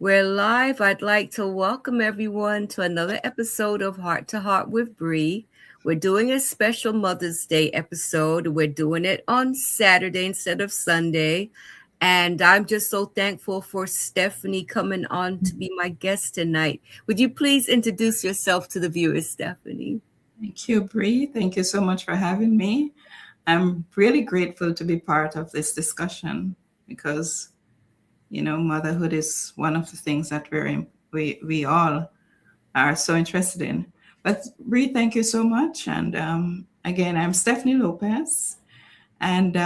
We're live. I'd like to welcome everyone to another episode of Heart to Heart with Bree. We're doing a special Mother's Day episode. We're doing it on Saturday instead of Sunday. And I'm just so thankful for Stephanie coming on to be my guest tonight. Would you please introduce yourself to the viewers, Stephanie? Thank you, Bree. Thank you so much for having me. I'm really grateful to be part of this discussion because, motherhood is one of the things that we all are so interested in. But Bree, thank you so much. And again, I'm Stephanie Lopez, and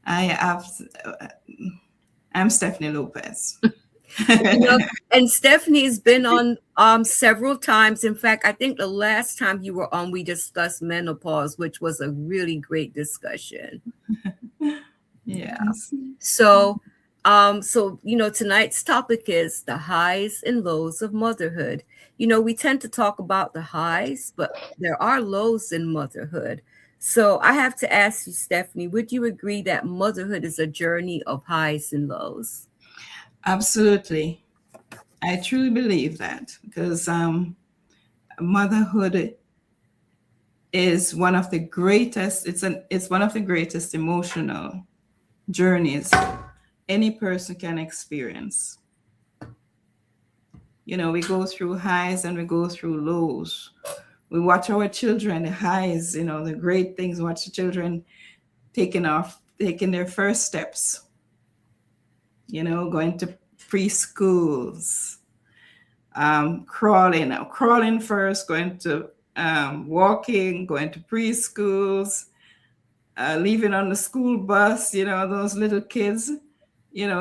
I have I'm Stephanie Lopez. And Stephanie's been on several times. In fact, I think the last time you were on, we discussed menopause, which was a really great discussion. Yes. So tonight's topic is the highs and lows of motherhood. We tend to talk about the highs, but there are lows in motherhood. So I have to ask you, Stephanie, would you agree that motherhood is a journey of highs and lows? Absolutely. I truly believe that because motherhood is one of the greatest, it's one of the greatest emotional journeys any person can experience. We go through highs and we go through lows. We watch our children, the highs, the great things, watch the children taking their first steps, going to preschools, crawling first, going to walking, going to preschools, leaving on the school bus, those little kids,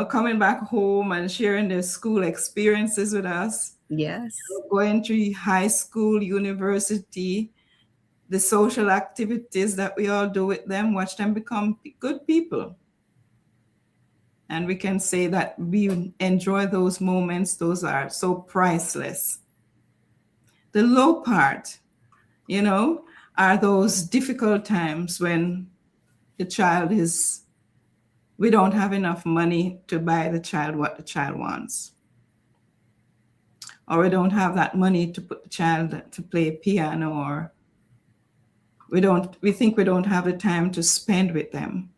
coming back home and sharing their school experiences with us. Yes. Going to high school, university, the social activities that we all do with them, watch them become good people. And we can say that we enjoy those moments. Those are so priceless. The low part, are those difficult times when we don't have enough money to buy the child what the child wants. Or we don't have that money to put the child to play piano, or we think we don't have the time to spend with them.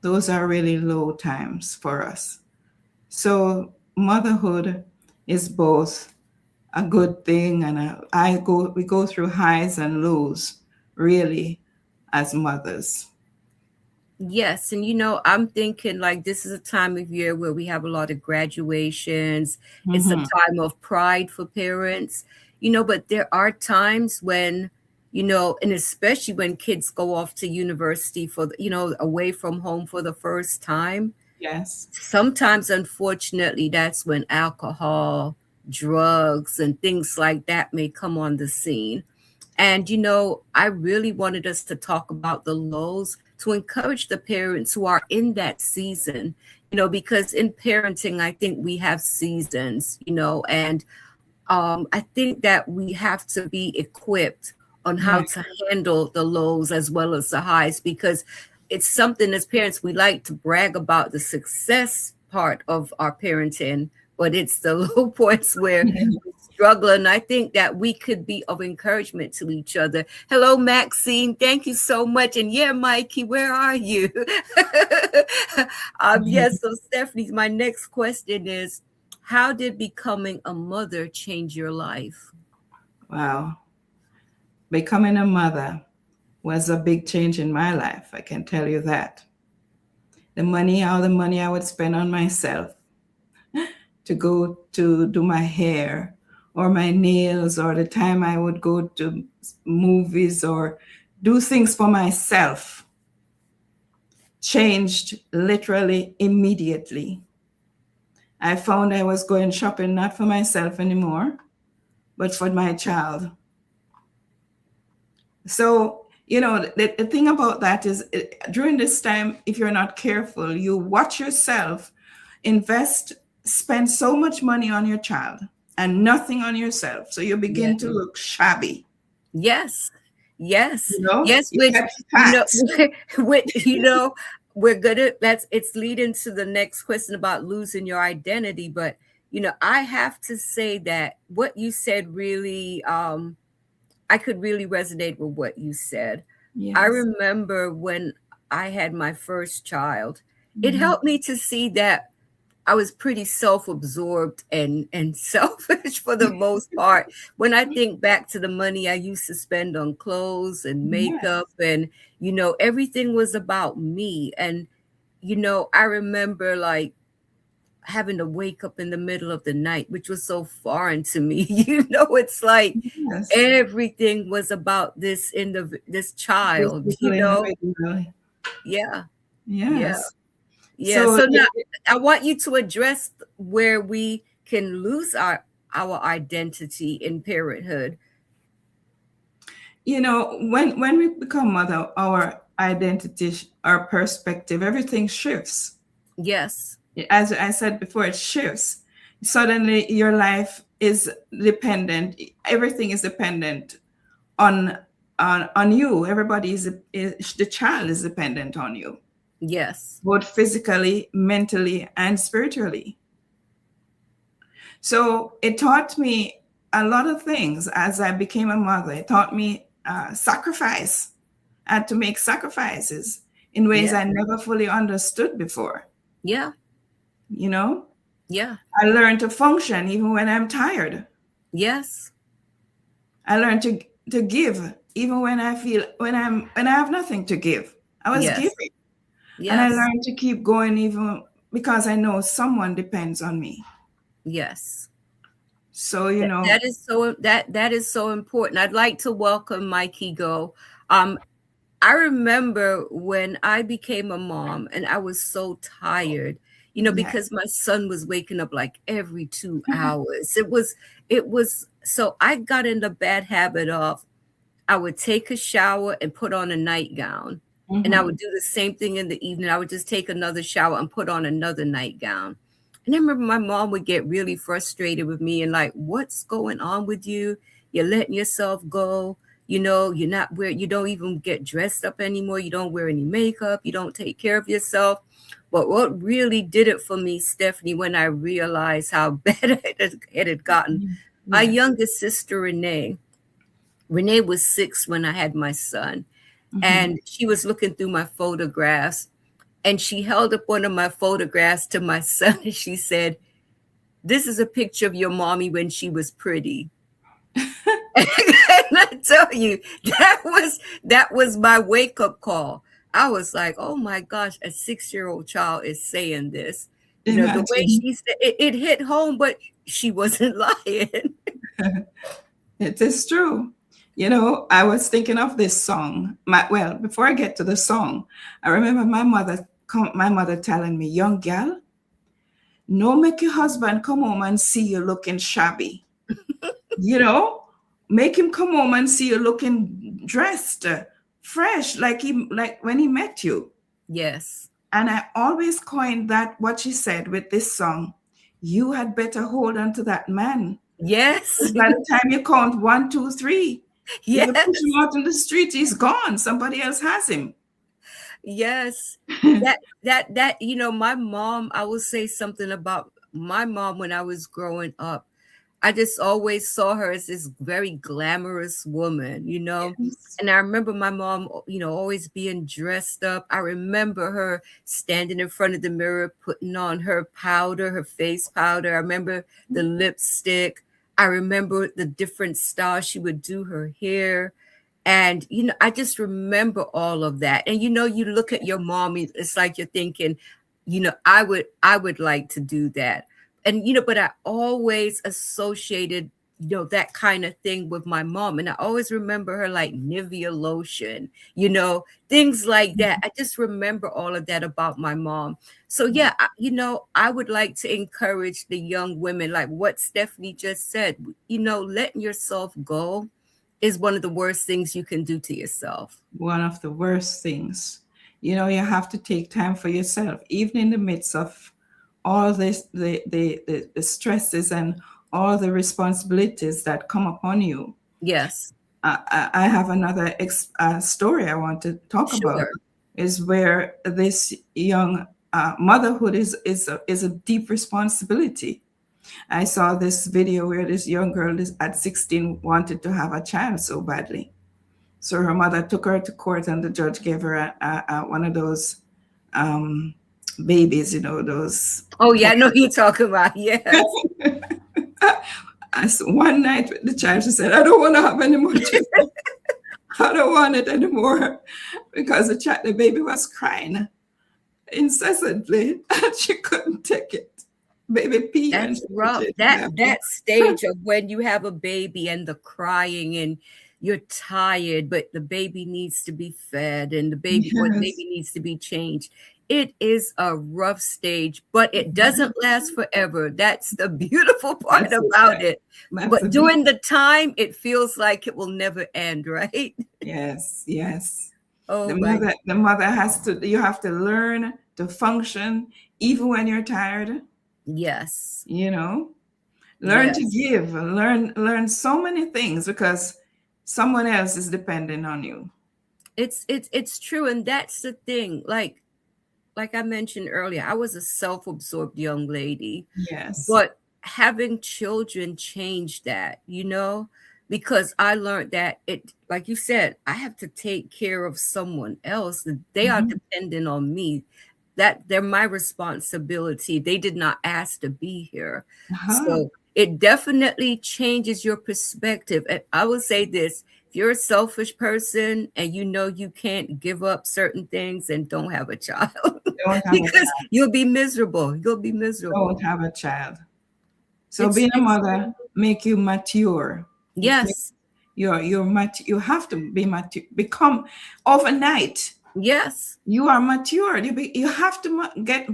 Those are really low times for us. So motherhood is both a good thing and we go through highs and lows really as mothers. Yes. And, I'm thinking like this is a time of year where we have a lot of graduations. Mm-hmm. It's a time of pride for parents, but there are times when, and especially when kids go off to university away from home for the first time. Yes. Sometimes, unfortunately, that's when alcohol, drugs, and things like that may come on the scene. And, I really wanted us to talk about the lows to encourage the parents who are in that season, because in parenting, I think we have seasons, and I think that we have to be equipped on how to handle the lows as well as the highs, because it's something as parents, we like to brag about the success part of our parenting, but it's the low points where we struggle. And I think that we could be of encouragement to each other. Hello, Maxine. Thank you so much. And yeah, Mikey, where are you? Yes. So Stephanie, my next question is, how did becoming a mother change your life? Wow. Becoming a mother was a big change in my life. I can tell you that. All the money I would spend on myself to go to do my hair or my nails, or the time I would go to movies or do things for myself, changed literally immediately. I found I was going shopping not for myself anymore, but for my child. So, the thing about that is during this time, if you're not careful, you watch yourself spend so much money on your child and nothing on yourself. So you begin to look shabby. Yes. Yes. Yes. Which, we're gonna that's it's leading to the next question about losing your identity. But I have to say that what you said really, I could really resonate with what you said. I Yes. remember when I had my first child, it Mhm. helped me to see that I was pretty self-absorbed and selfish for the most part. When I think back to the money I used to spend on clothes and makeup, Yes. and everything was about me. And I remember like having to wake up in the middle of the night, which was so foreign to me. It's like Yes. everything was about this This little child. individual. Yeah, yeah, Yes. yeah. So So now I want you to address where we can lose our identity in parenthood. when we become mother, our identity, our perspective, everything shifts. Yes, As I said before, it shifts. Suddenly your life is dependent, everything is dependent on on you. Everybody is the child is dependent on you, yes, both physically, mentally, and spiritually. So it taught me a lot of things as I became a mother. It taught me sacrifice. I had to make sacrifices in ways yeah, I never fully understood before. yeah, You know, yeah, I learned to function even when I'm tired. yes, I learned to give even when I feel when I have nothing to give. I was yes, giving, and I yes, learned to keep going even because I know someone depends on me. yes. So That is so important. I'd like to welcome Mikey Go. Um, I remember when I became a mom and I was so tired, yeah. because my son was waking up like every 2 hours. It was so I got in the bad habit of I would take a shower and put on a nightgown. And I Hmm. would do the same thing in the evening. I would just take another shower and put on another nightgown. And I remember my mom would get really frustrated with me and like, what's going on with you? You're letting yourself go. You're not you don't even get dressed up anymore. You don't wear any makeup. You don't take care of yourself. But what really did it for me, Stephanie, when I realized how bad it had gotten, my Yes. youngest sister, Renee was 6 when I had my son, Hmm. and she was looking through my photographs, and she held up one of my photographs to my son, and she said, "This is a picture of your mommy when she was pretty." And I tell you, that was my wake up call. I was like, "Oh my gosh, a 6-year-old child is saying this." The way Imagine. she said it hit home, but she wasn't lying. It is true. I was thinking of this song. Well, before I get to the song, I remember my mother telling me, "Young gal, no make your husband come home and see you looking shabby. You know, make him come home and see you looking dressed, fresh, like when he met you." Yes. And I always coined that what she said with this song. You had better hold on to that man. Yes. 'Cause by the time you count one, two, three, if you push him Yes. out in the street, he's gone. Somebody else has him. Yes. My mom, I will say something about my mom when I was growing up. I just always saw her as this very glamorous woman. Yes. And I remember my mom, always being dressed up. I remember her standing in front of the mirror, putting on her powder, her face powder. I remember the lipstick. I remember the different styles she would do her hair. And I just remember all of that. And you look at your mom, it's like you're thinking, I would like to do that. And but I always associated that kind of thing with my mom. And I always remember her like Nivea lotion, things like that. I just remember all of that about my mom. So Yeah. yeah, I would like to encourage the young women, like what Stephanie just said, letting yourself go is one of the worst things you can do to yourself. One of the worst things. You have to take time for yourself, even in the midst of all this, the stresses and all the responsibilities that come upon you. Yes. I have another story I want to talk about. Sure. is where this young motherhood is a deep responsibility. I saw this video where this young girl at 16 wanted to have a child so badly. So her mother took her to court, and the judge gave her one of those um, babies, those. Oh yeah, I know who you're talking about. Yes. As one night with the child, she said, "I don't want to have any more children. I don't want it anymore," because the baby was crying incessantly, and she couldn't take it. Baby pee, and That's she couldn't rough. take That it. that stage of when you have a baby and the crying and you're tired, but the baby needs to be fed and the baby or the Yes, baby needs to be changed. It is a rough stage, but it doesn't last forever. That's the beautiful part that's it. about it. That's a But big. during the time, it feels like it will never end, right? Yes, yes. Oh The my, mother, the mother has to. You have to learn to function even when you're tired. yes, You know, learn to yes. give, learn so many things because someone else is depending on you. It's true, and that's the thing. Like I mentioned earlier, I was a self-absorbed young lady, Yes. but having children changed that, because I learned that like you said, I have to take care of someone else. They are Mhm. dependent on me. That they're my responsibility. They did not ask to be here. Uh-huh. So it definitely changes your perspective. And I will say this, if you're a selfish person and you know you can't give up certain things, and don't have a child Don't have a because child. you'll be miserable. You'll be Don't miserable. have a child. So It's being a it's mother make you mature. It make yes, you have to be mature. Become overnight. yes, You are matured. You have to get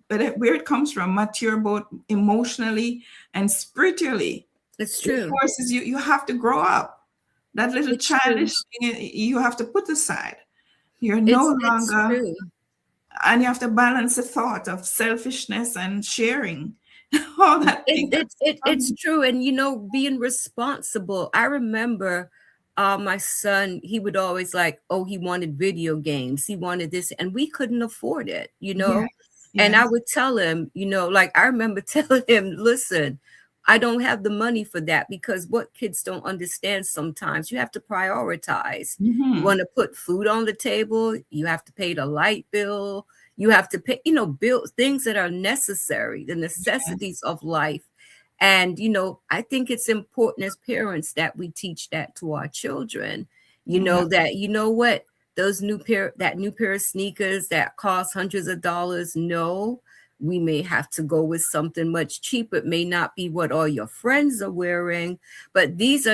where it comes from. Mature both emotionally and spiritually. it's It true. forces you. You have to grow up. That little It's true. childish thing you have to put aside. You're no It's longer, true. and you have to balance the thought of selfishness and sharing. All that thing. It's true, and being responsible. I remember, my son. He would always like, oh, he wanted video games. He wanted this, and we couldn't afford it. Yes, And I yes. would tell him, like I remember telling him, listen, I don't have the money for that, because what kids don't understand sometimes, you have to prioritize. You Hmm. want to put food on the table, you have to pay the light bill, you have to pay, bill things that are necessary, the Yes, necessities of life. And I think it's important as parents that we teach that to our children. yeah. That what that new pair of sneakers that cost hundreds of dollars, no, we may have to go with something much cheaper. It may not be what all your friends are wearing, but this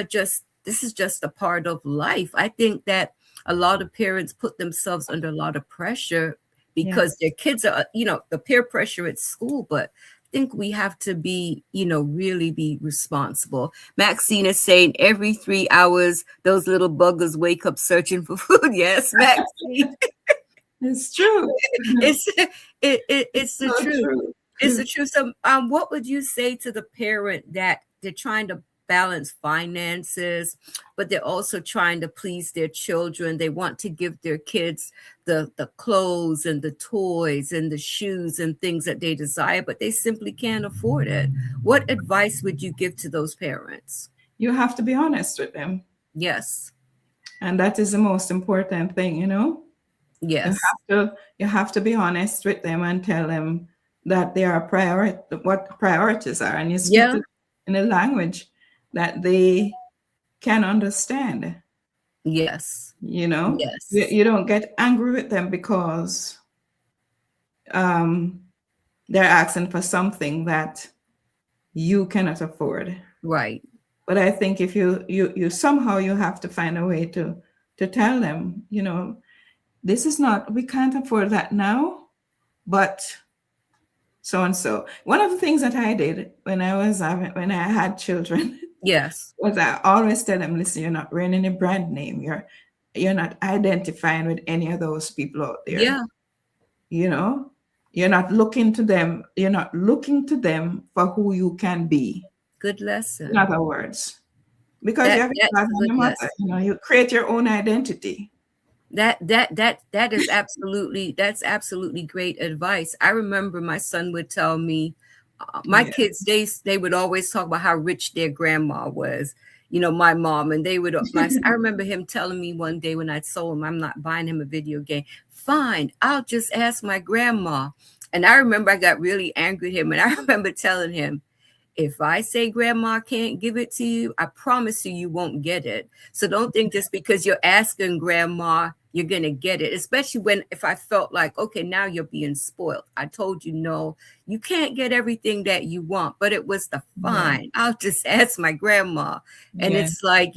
is just a part of life. I think that a lot of parents put themselves under a lot of pressure because Yes. their kids are, the peer pressure at school, but I think we have to be, really be responsible. Maxine is saying every 3 hours, those little buggers wake up searching for food. Yes, Maxine. It's true. It's it's the So truth. true. It's True. the truth. So, what would you say to the parent that they're trying to balance finances, but they're also trying to please their children? They want to give their kids the clothes and the toys and the shoes and things that they desire, but they simply can't afford it. What advice would you give to those parents? You have to be honest with them. Yes, And that is the most important thing. You yes, have to be honest with them and tell them that they are what priorities are, and you speak yeah, to them in a language that they can understand. yes, You know, you, yes, you don't get angry with them because um, they're asking for something that you cannot afford. right. But I think if you somehow you have to find a way to tell them, this is not, we can't afford that now, but so and so. One of the things that I did when I had children Yes, was I always tell them, listen, you're not wearing any brand name. You're not identifying with any of those people out there. yeah, You know, you're not looking to them for who you can be. good In lesson. other words, because you That have your that's father a and good your mother, lesson. you create your own identity. That is absolutely, that's absolutely great advice. I remember my son would tell me, my Yeah. kids, they would always talk about how rich their grandma was, my mom, and they would I remember him telling me one day when I told him I'm not buying him a video game. Fine, I'll just ask my grandma. And I remember I got really angry at him, and I remember telling him, if I say grandma can't give it to you, I promise you, you won't get it. So don't think just because you're asking grandma, you're going to get it. Especially when, if I felt like, okay, now you're being spoiled. I told you, no, you can't get everything that you want, but it was the Yeah. fine. I'll just ask my grandma. And Yeah. it's like,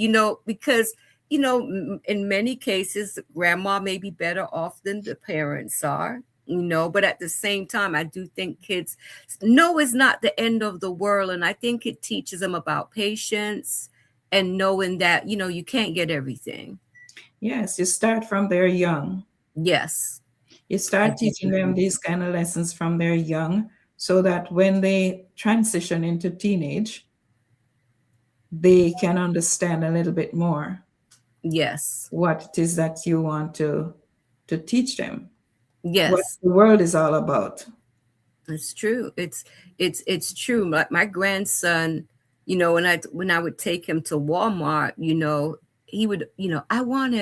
because, in many cases, grandma may be better off than the parents are. But at the same time, I do think kids, no is not the end of the world. And I think it teaches them about patience and knowing that, you can't get everything. Yes, you start from their young. Yes, You I start teaching them definitely. these kind of lessons from their young so that when they transition into teenage, they can understand a little bit more Yes, what it is that you want to teach them, what yes. the world is all about. It's true. It's true. My grandson, when I would take him to Walmart, he would, I want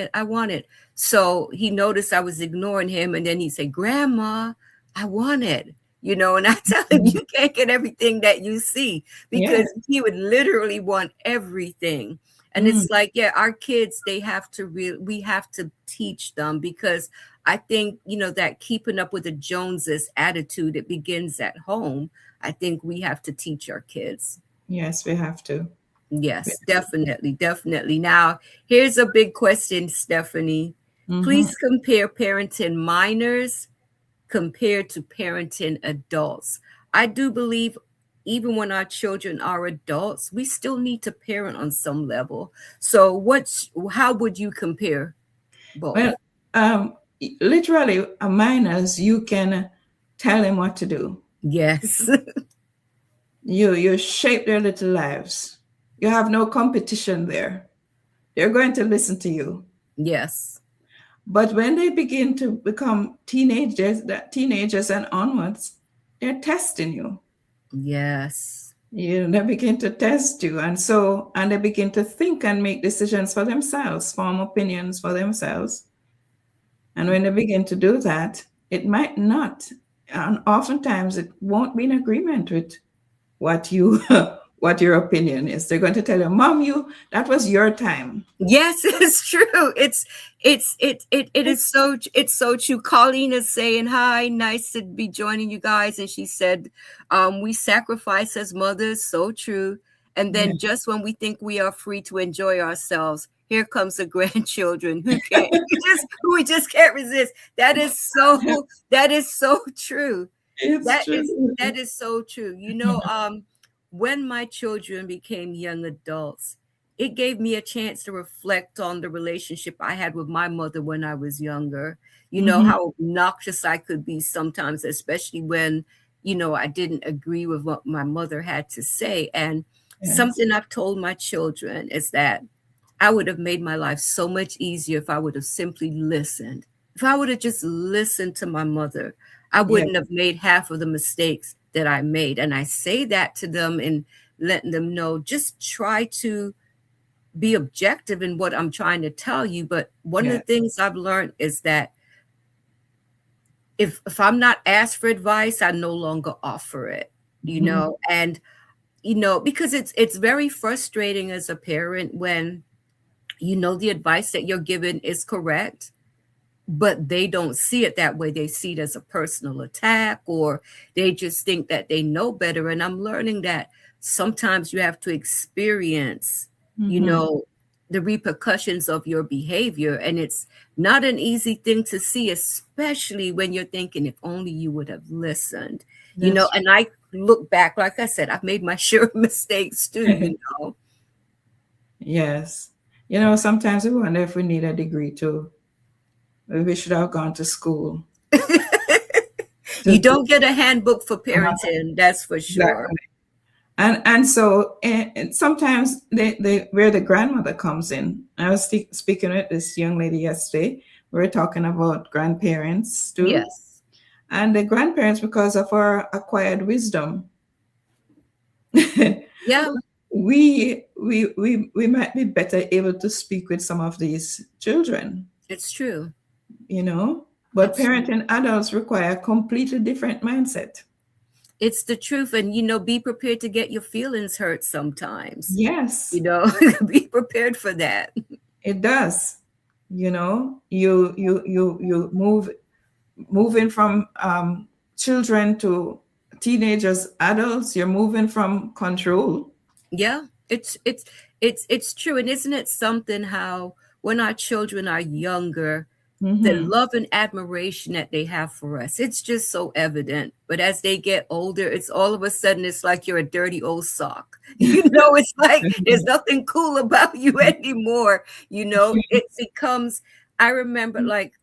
it. So he noticed I was ignoring him, and then he'd say, "Grandma, I want it." And I tell him, Mhm. you can't get everything that you see, Yeah. because he would literally want everything. And Mm. it's like, yeah, our kids, we have to teach them, because I think, that keeping up with the Joneses attitude, it begins at home. I think we have to teach our kids. Yes, we have to. Yes, definitely, definitely. Now, here's a big question, Stephanie. Mm-hmm. Please compare parenting minors compared to parenting adults. I do believe even when our children are adults, we still need to parent on some level. So, how would you compare both? Well, um, literally, minors, you can tell them what to do. Yes. You shape their little lives. You have no competition there. They're going to listen to you. Yes. But when they begin to become teenagers and onwards, they're testing you. Yes. They begin to test you, and they begin to think and make decisions for themselves, form opinions for themselves. And when they begin to do that, it might not, and oftentimes it won't be in agreement with what you what your opinion is. They're going to tell you, "Mom, that was your time." Yes, it's true. It is it's so true. Colleen is saying hi, nice to be joining you guys, and she said, "We sacrifice as mothers." So true. And Yeah. then just when we think we are free to enjoy ourselves, here comes the grandchildren who can't, we just can't resist. That is so true. It's That true. is that is so true. When my children became young adults, it gave me a chance to reflect on the relationship I had with my mother when I was younger. Mhm. How obnoxious I could be sometimes, especially when, I didn't agree with what my mother had to say. And Yes. something I've told my children is that I would have made my life so much easier if I would have simply listened. If I would have just listened to my mother, I Yeah. wouldn't have made half of the mistakes that I made. And I say that to them and letting them know, just try to be objective in what I'm trying to tell you. But one of Yeah. the things I've learned is that if I'm not asked for advice, I no longer offer it, Mhm. and because it's very frustrating as a parent when the advice that you're given is correct, but they don't see it that way. They see it as a personal attack, or they just think that they know better. And I'm learning that sometimes you have to experience, you Mhm. know, the repercussions of your behavior. And it's not an easy thing to see, especially when you're thinking, if only you would have listened, That's and I look back, like I said, I've made my share of mistakes too, true. Yes. Sometimes we wonder if we need a degree too. Maybe we should have gone to school You to don't get a handbook for uh, parenting, that's for sure. exactly. And so and sometimes where the grandmother comes in. I was speaking with this young lady yesterday we're talking about grandparents too. Yes. And the grandparents, because of our acquired wisdom, Yeah, we might be better able to speak with some of these children, it's true. you know. But It's true. parenting adults require a completely different mindset. It's the truth. And, be prepared to get your feelings hurt sometimes. Yes, You know, be prepared for that. it does. You know, you moving from children to teenagers, adults. You're moving from control. Yeah, it's true. And isn't it something how when our children are younger, the Hmm. love and admiration that they have for us, it's just so evident. But as they get older, it's all of a sudden it's like you're a dirty old sock. It's like there's nothing cool about you anymore. It becomes, I remember like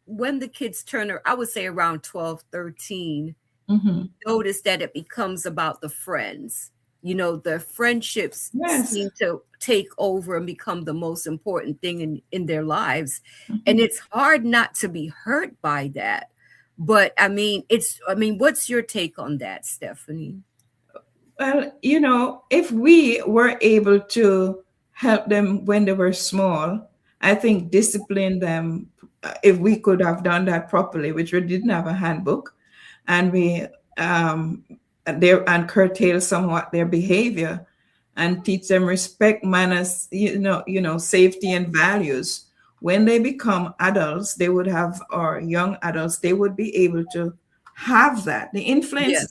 when the kids I would say around 12, 13. Hmm. Notice that it becomes about the friends. The friendships Yes. seem to take over and become the most important thing in their lives. And Mhm. it's hard not to be hurt by that. But what's your take on that, Stephanie? Well, if we were able to help them when they were small, I think discipline them, if we could have done that properly, which we didn't have a handbook, and we um, and curtail somewhat their behavior and teach them respect, manners, safety and values. When they become adults, they would have, or young adults, they would be able to have that. Yes,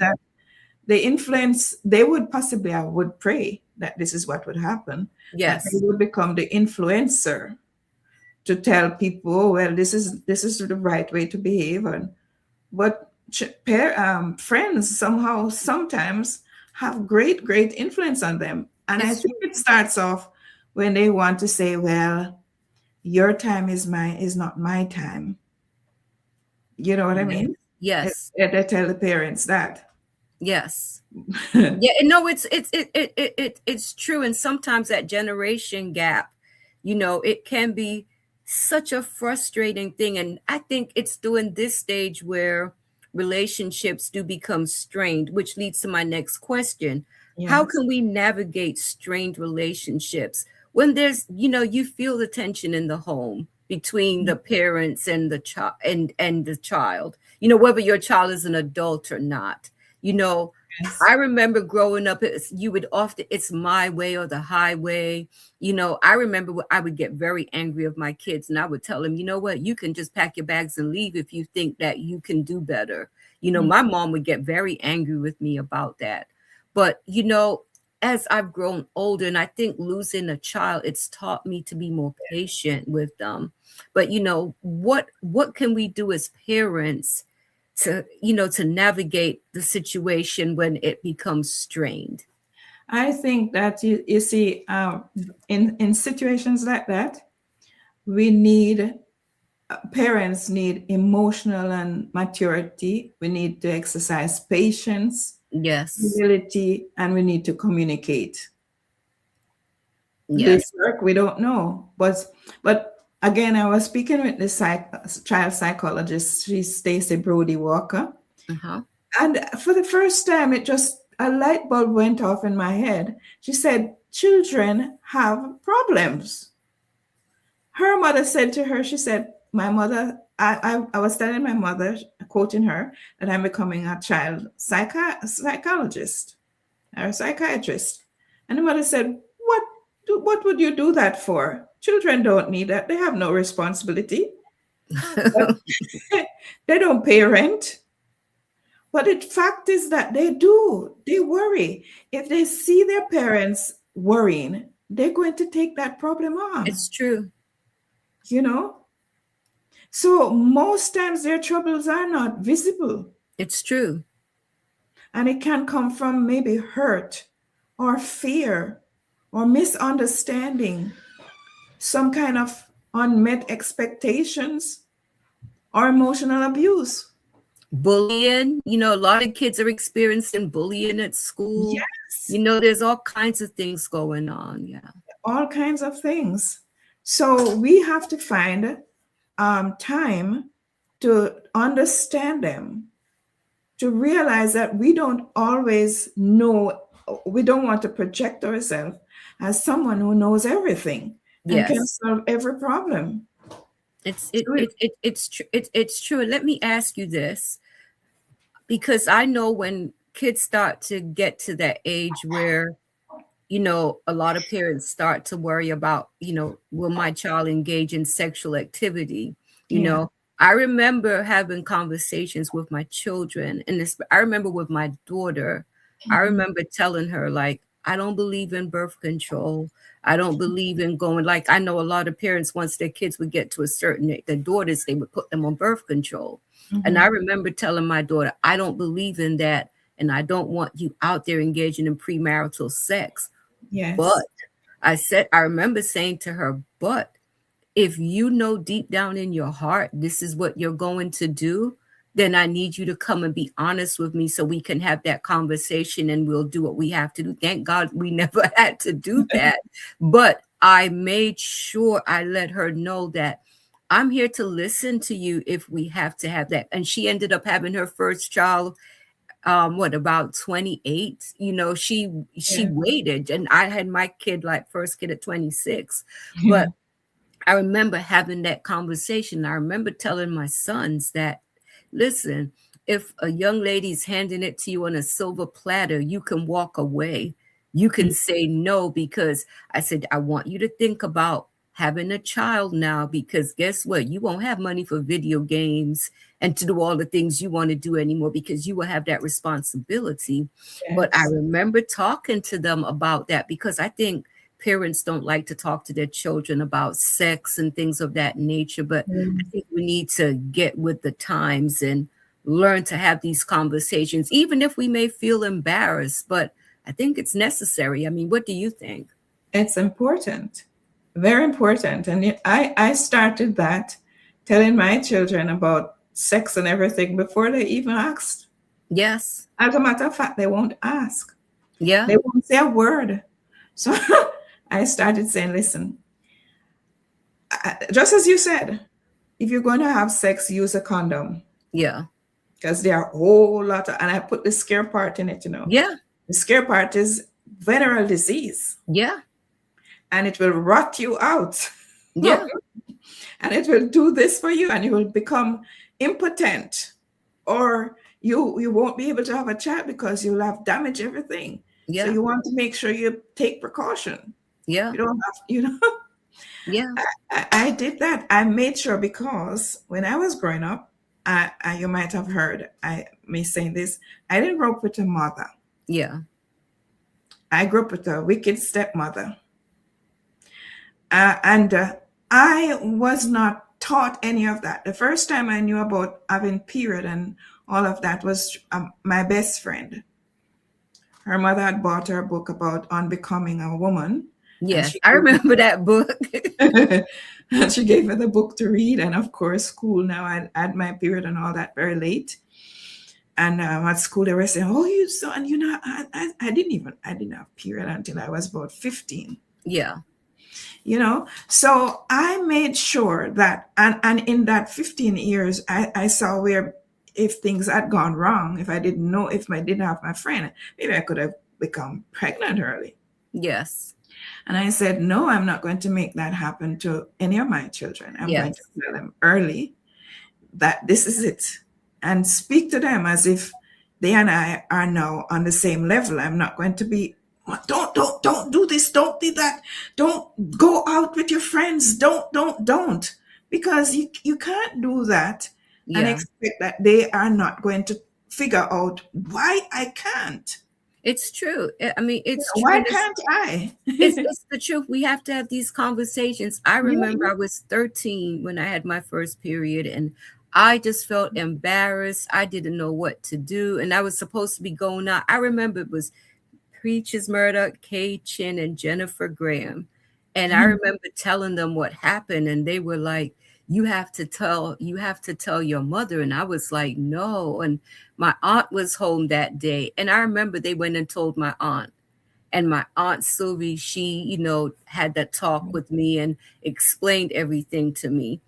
The influence, they would possibly, I would pray that this is what would happen, that they yes, would become the influencer to tell people, oh, well, this is the right way to behave. And but friends somehow sometimes have great influence on them. And I it's think true. it starts off when they want to say, well, your time is not my time. You know what I Yes, mean? yes, They tell the parents that. yes. Yeah, and no, it's true. And sometimes that generation gap, it can be such a frustrating thing. And I think it's during this stage where relationships do become strained, which leads to my next question. How Yes. can we navigate strained relationships when you feel the tension in the home between the parents and the child and the child, whether your child is an adult or not, you know, Yes. I remember growing up, you would often, it's my way or the highway. I remember I would get very angry of my kids and I would tell them, you know what, you can just pack your bags and leave if you think that you can do better. Mm. My mom would get very angry with me about that. But, as I've grown older, and I think losing a child, it's taught me to be more patient with them. But, what can we do as parents to navigate the situation when it becomes strained? I think that you see, in situations like that, we need parents need emotional and maturity. We need to exercise patience, Yes. humility, and we need to communicate. Will it Yes. work? We don't know. But again, I was speaking with the child psychologist. She's Stacy Brody Walker. Uh-huh. And for the first time, it just a light bulb went off in my head. She said, children have problems. Her mother said to her, she said, my mother, I was telling my mother, quoting her, that I'm becoming a child psychologist or a psychiatrist. And the mother said, what would you do that for? Children don't need that. They have no responsibility. They don't pay rent. But the fact is that they do. They worry. If they see their parents worrying, they're going to take that problem on, It's true. you know? So most times their troubles are not visible. It's true. And it can come from maybe hurt or fear or misunderstanding, some kind of unmet expectations or emotional abuse. Bullying, a lot of kids are experiencing bullying at school. Yes, There's all kinds of things going on. Yeah. all kinds of things. So we have to find time to understand them, to realize that we don't always know, we don't want to project ourselves as someone who knows everything and can Yes. solve every problem. So It's true. Let me ask you this, because I know when kids start to get to that age where, a lot of parents start to worry about, will my child engage in sexual activity? You yeah. know, I remember having conversations with my children, and this, I remember with my daughter, I Mhm. remember telling her, like, I don't believe in birth control. I don't believe in going, like, I know a lot of parents, once their kids would get to a certain age, their daughters, they would put them on birth control. And I Mhm. remember telling my daughter, I don't believe in that. And I don't want you out there engaging in premarital sex. But Yes. I remember saying to her, but if you know deep down in your heart, this is what you're going to do, then I need you to come and be honest with me so we can have that conversation and we'll do what we have to do. Thank God we never had to do that. But I made sure I let her know that I'm here to listen to you if we have to have that. And she ended up having her first child, what, about 28. She Yeah. waited, and I had my kid, like, first kid at 26. Yeah. But I remember having that conversation. I remember telling my sons that, listen, if a young lady's handing it to you on a silver platter, you can walk away. You can say no, because I said, I want you to think about having a child now, because guess what? You won't have money for video games and to do all the things you want to do anymore, because you will have that responsibility. But I Yes. remember talking to them about that, because I think parents don't like to talk to their children about sex and things of that nature. But I Mm. think we need to get with the times and learn to have these conversations, even if we may feel embarrassed. But I think it's necessary. I mean, what do you think? It's important, very important. And I started that telling my children about sex and everything before they even asked. Yes. As a matter of fact, they won't ask. Yeah. They won't say a word. So I started saying, listen, just as you said, if you're going to have sex, use a condom. Yeah. Because there are a whole lot of, and I put the scare part in it. Yeah. The scare part is venereal disease, Yeah. and it will rot you out. Yeah. And it will do this for you, and you will become impotent, or you won't be able to have a child because you'll have damaged everything. So Yeah. you want to make sure you take precaution. Yeah. You don't have. Yeah. I did that. I made sure, because when I was growing up, you might have heard me saying this. I didn't grow up with a mother. Yeah. I grew up with a wicked stepmother, and I was not taught any of that. The first time I knew about having period and all of that was my best friend. Her mother had bought her a book about unbecoming a woman, and Yes. she I gave me remember that book. and she gave me the book to read. And of course, school, now I had my period and all that very late. And at school, they were saying, "Oh, you so," and I didn't have period until I was about 15. Yeah. So I made sure that, and in that 15 years, I saw where, if things had gone wrong, if I didn't know, if I didn't have my friend, maybe I could have become pregnant early. Yes. And I said, no, I'm not going to make that happen to any of my children. I'm going to Yes. tell them early that this is it, and speak to them as if they and I are now on the same level. I'm not going to be, don't do this, don't do that, don't go out with your friends, don't, because you can't do that and Yeah. expect that they are not going to figure out why I can't. It's true. I mean, it's true. Why And can't I? it's the truth. We have to have these conversations. I remember Yeah. I was 13 when I had my first period, and I just felt embarrassed. I didn't know what to do, and I was supposed to be going out. I remember it was Preacher's Murder, Kay Chin, and Jennifer Graham. And I remember telling them what happened, and they were like, you have to tell your mother. And I was like, no. And my aunt was home that day. And I remember they went and told my aunt. And my aunt Sylvie, she, had that talk with me and explained everything to me.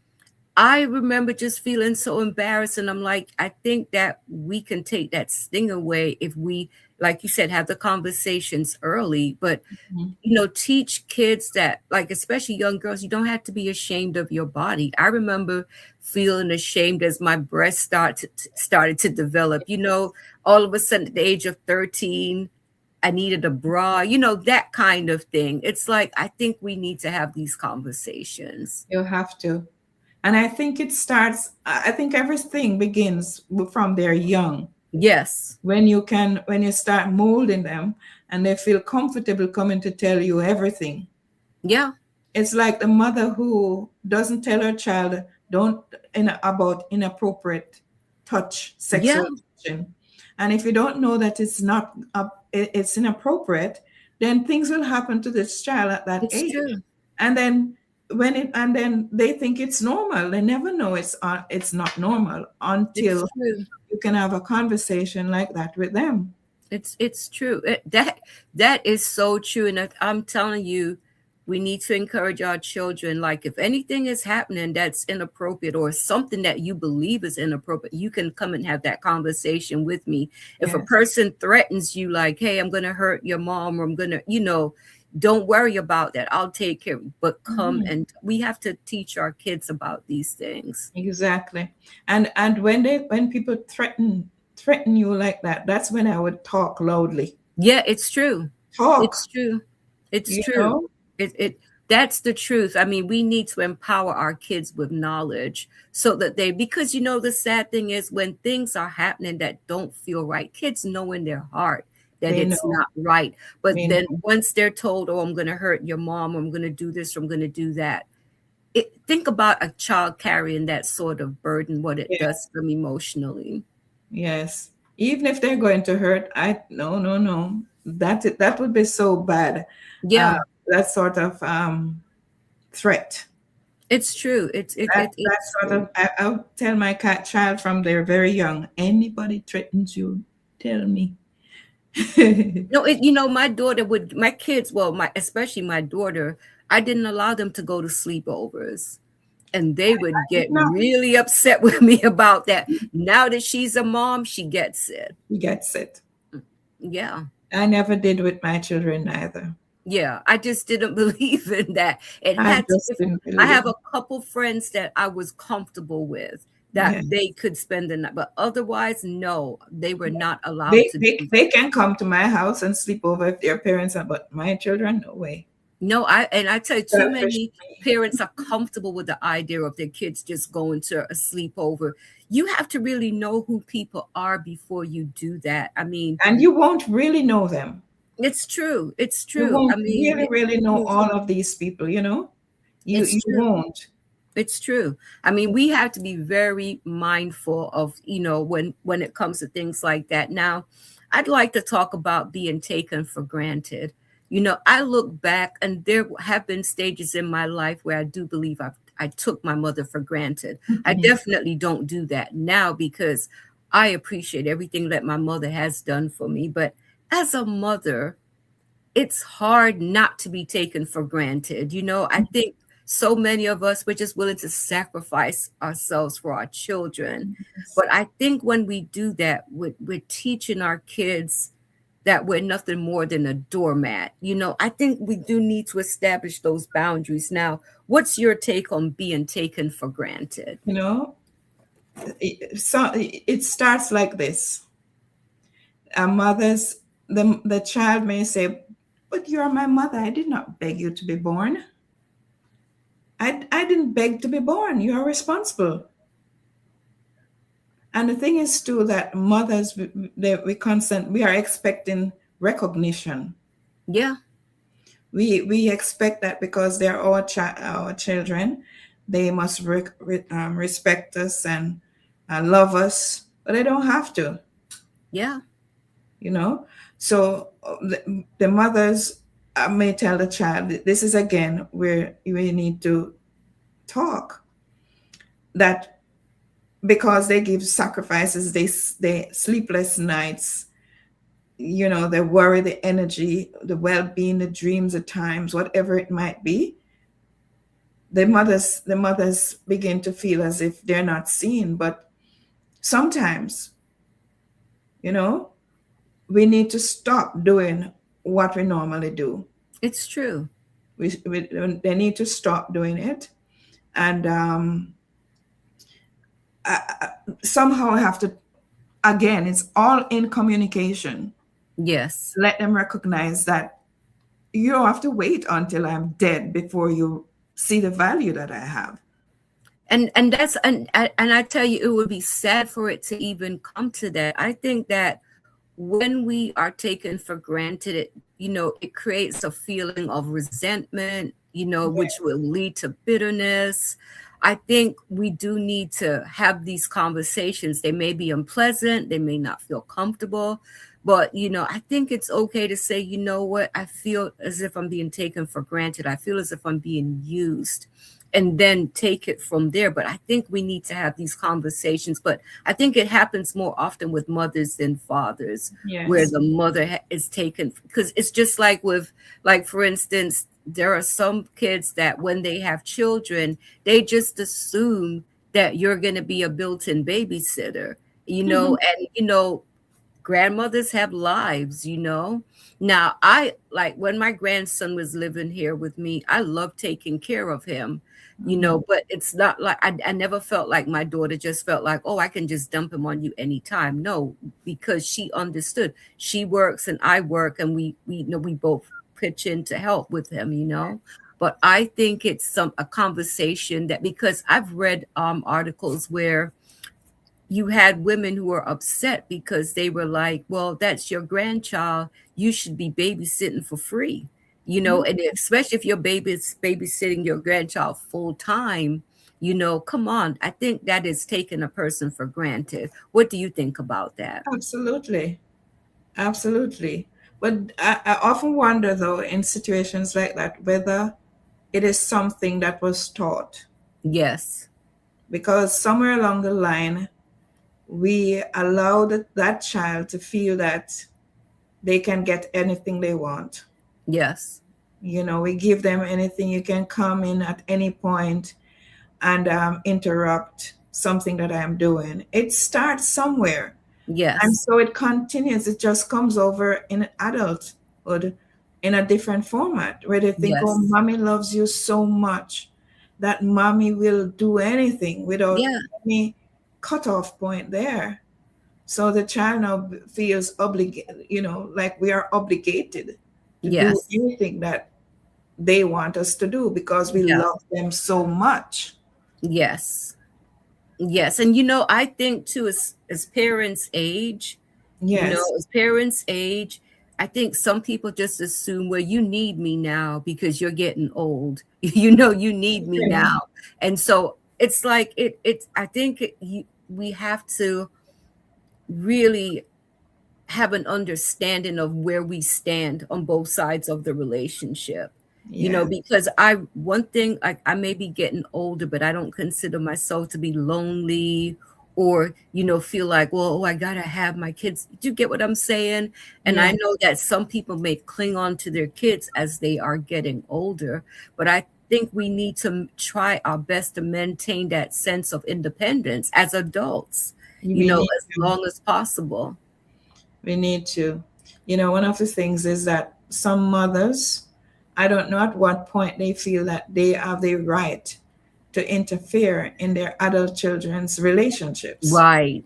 I remember just feeling so embarrassed, and I'm like, I think that we can take that sting away if we, like you said, have the conversations early. But Mhm. teach kids that, like, especially young girls, you don't have to be ashamed of your body. I remember feeling ashamed as my breasts started to develop. All of a sudden at the age of 13, I needed a bra, that kind of thing. It's like, I think we need to have these conversations. You have to. And I think it starts, I think everything begins from they're young. Yes. When you start molding them and they feel comfortable coming to tell you everything. Yeah. It's like the mother who doesn't tell her child don't about inappropriate touch, Yeah. sexual touching. And if you don't know that it's not it's inappropriate, then things will happen to this child at that It's age. true. And then and then they think it's normal. They never know it's not normal It's until true. you can have a conversation like that with them. It's true. That is so true. And I'm telling you, we need to encourage our children. Like, if anything is happening that's inappropriate or something that you believe is inappropriate, you can come and have that conversation with me. If a Yes. person threatens you, like, hey, I'm gonna hurt your mom, or I'm gonna, don't worry about that. I'll take care of you. But come, Mhm. and we have to teach our kids about these things. Exactly. And when people threaten you like that, that's when I would talk loudly. Yeah, it's true. Talk, It's true. It's you true. know? It That's the truth. I mean, we need to empower our kids with knowledge so that because the sad thing is, when things are happening that don't feel right, kids know in their heart that They it's know. not right. But They then know. once they're told, oh, I'm going to hurt your mom, or I'm going to do this, or I'm going to do that. Think about a child carrying that sort of burden, what it Yeah. does to them emotionally. Yes. Even if they're going to hurt, I no, no, no. That would be so bad. Uh, Yeah, that sort of threat. it's true. That It's sort true. of I'll tell my cat child from they're very young. Anybody threatens you, tell me. No, my kids, well, especially my daughter, I didn't allow them to go to sleepovers. And they would get No, really upset with me about that. Now that she's a mom, she gets it. he gets it. Yeah. I never did with my children either. Yeah. I just didn't believe in that. It I had to, just didn't I believe. have a couple friends that I was comfortable with that Yeah. they could spend the night, but otherwise, no, they were not allowed to do They that. can come to my house and sleep over if their parents are, but my children, no way. No, I tell you, too Selfish. many parents are comfortable with the idea of their kids just going to a sleepover. You have to really know who people are before you do that. I mean, And you won't really know them. it's true. It's You true. I won't mean, really know all of these people, you know? it's You true. won't. It's true. I mean, we have to be very mindful of, when it comes to things like that. Now, I'd like to talk about being taken for granted. I look back, and there have been stages in my life where I do believe I took my mother for granted. I Mhm. definitely don't do that now, because I appreciate everything that my mother has done for me. But as a mother, it's hard not to be taken for granted. I think so many of us, we're just willing to sacrifice ourselves for our children. Yes. But I think when we do that, we're teaching our kids that we're nothing more than a doormat. I think we do need to establish those boundaries. Now, what's your take on being taken for granted? You know, it starts like this. A mother's the child may say, "But you are my mother. I did not beg you to be born. I didn't beg to be born. You are responsible." And the thing is too that mothers we are expecting recognition. Yeah, We expect that because they're our children, they must respect us and love us, but they don't have to, yeah, you know. So the mothers may tell the child, this is again where we need to talk that because they give sacrifices, they sleepless nights, they worry, the energy, the well-being, the dreams, at times, whatever it might be. the mothers begin to feel as if they're not seen. But sometimes, you know, we need to stop doing what we normally do. It's true. We they need to stop doing it, and somehow I have to, again, it's all in communication. Yes. Let them recognize that you don't have to wait until I'm dead before you see the value that I have. And that's and I tell you, it would be sad for it to even come to that. I think that when we are taken for granted, it creates a feeling of resentment, which Yeah. will lead to bitterness. I think we do need to have these conversations. They may be unpleasant, they may not feel comfortable, but I think it's okay to say, you know what, I feel as if I'm being taken for granted. I feel as if I'm being used, and then take it from there. But I think we need to have these conversations. But I think it happens more often with mothers than fathers, where Yes. the mother is taken, because it's just like with, like, for instance, there are some kids that when they have children, they just assume that you're going to be a built-in babysitter, Mhm. and grandmothers have lives. Now, I like when my grandson was living here with me, I loved taking care of him, Mhm. but it's not like I never felt like my daughter just felt like, oh, I can just dump him on you anytime. No, because she understood. She works and I work, and we both pitch in to help with him. But I think it's a conversation that, because I've read articles where you had women who were upset because they were like, well, that's your grandchild. You should be babysitting for free. And especially if your baby's babysitting your grandchild full time, come on. I think that is taking a person for granted. What do you think about that? Absolutely. Absolutely. But I often wonder, though, in situations like that, whether it is something that was taught. Yes, Because somewhere along the line, we allow that child to feel that they can get anything they want. yes, We give them anything. You can come in at any point and interrupt something that I am doing. It starts somewhere. And yes, so it continues. It just comes over in adulthood in a different format where they think, oh, yes, mommy loves you so much that mommy will do anything without yeah, any cutoff point there. So the child now feels obligated, like we are obligated to do yes, anything that they want us to do because we yeah, love them so much. yes. Yes, and I think too, as parents age, Yes. I think some people just assume, well, you need me now because you're getting old. You need me Okay. now, and so it's like It's I think we have to really have an understanding of where we stand on both sides of the relationship. Yeah. Because one thing, I may be getting older, but I don't consider myself to be lonely or, feel like, well, oh, I gotta have my kids. Do you get what I'm saying? And I Yeah. know that some people may cling on to their kids as they are getting older, but I think we need to try our best to maintain that sense of independence as adults, We need as to. long as possible. We need to. One of the things is that some mothers, I don't know at what point they feel that they have the right to interfere in their adult children's relationships. Right.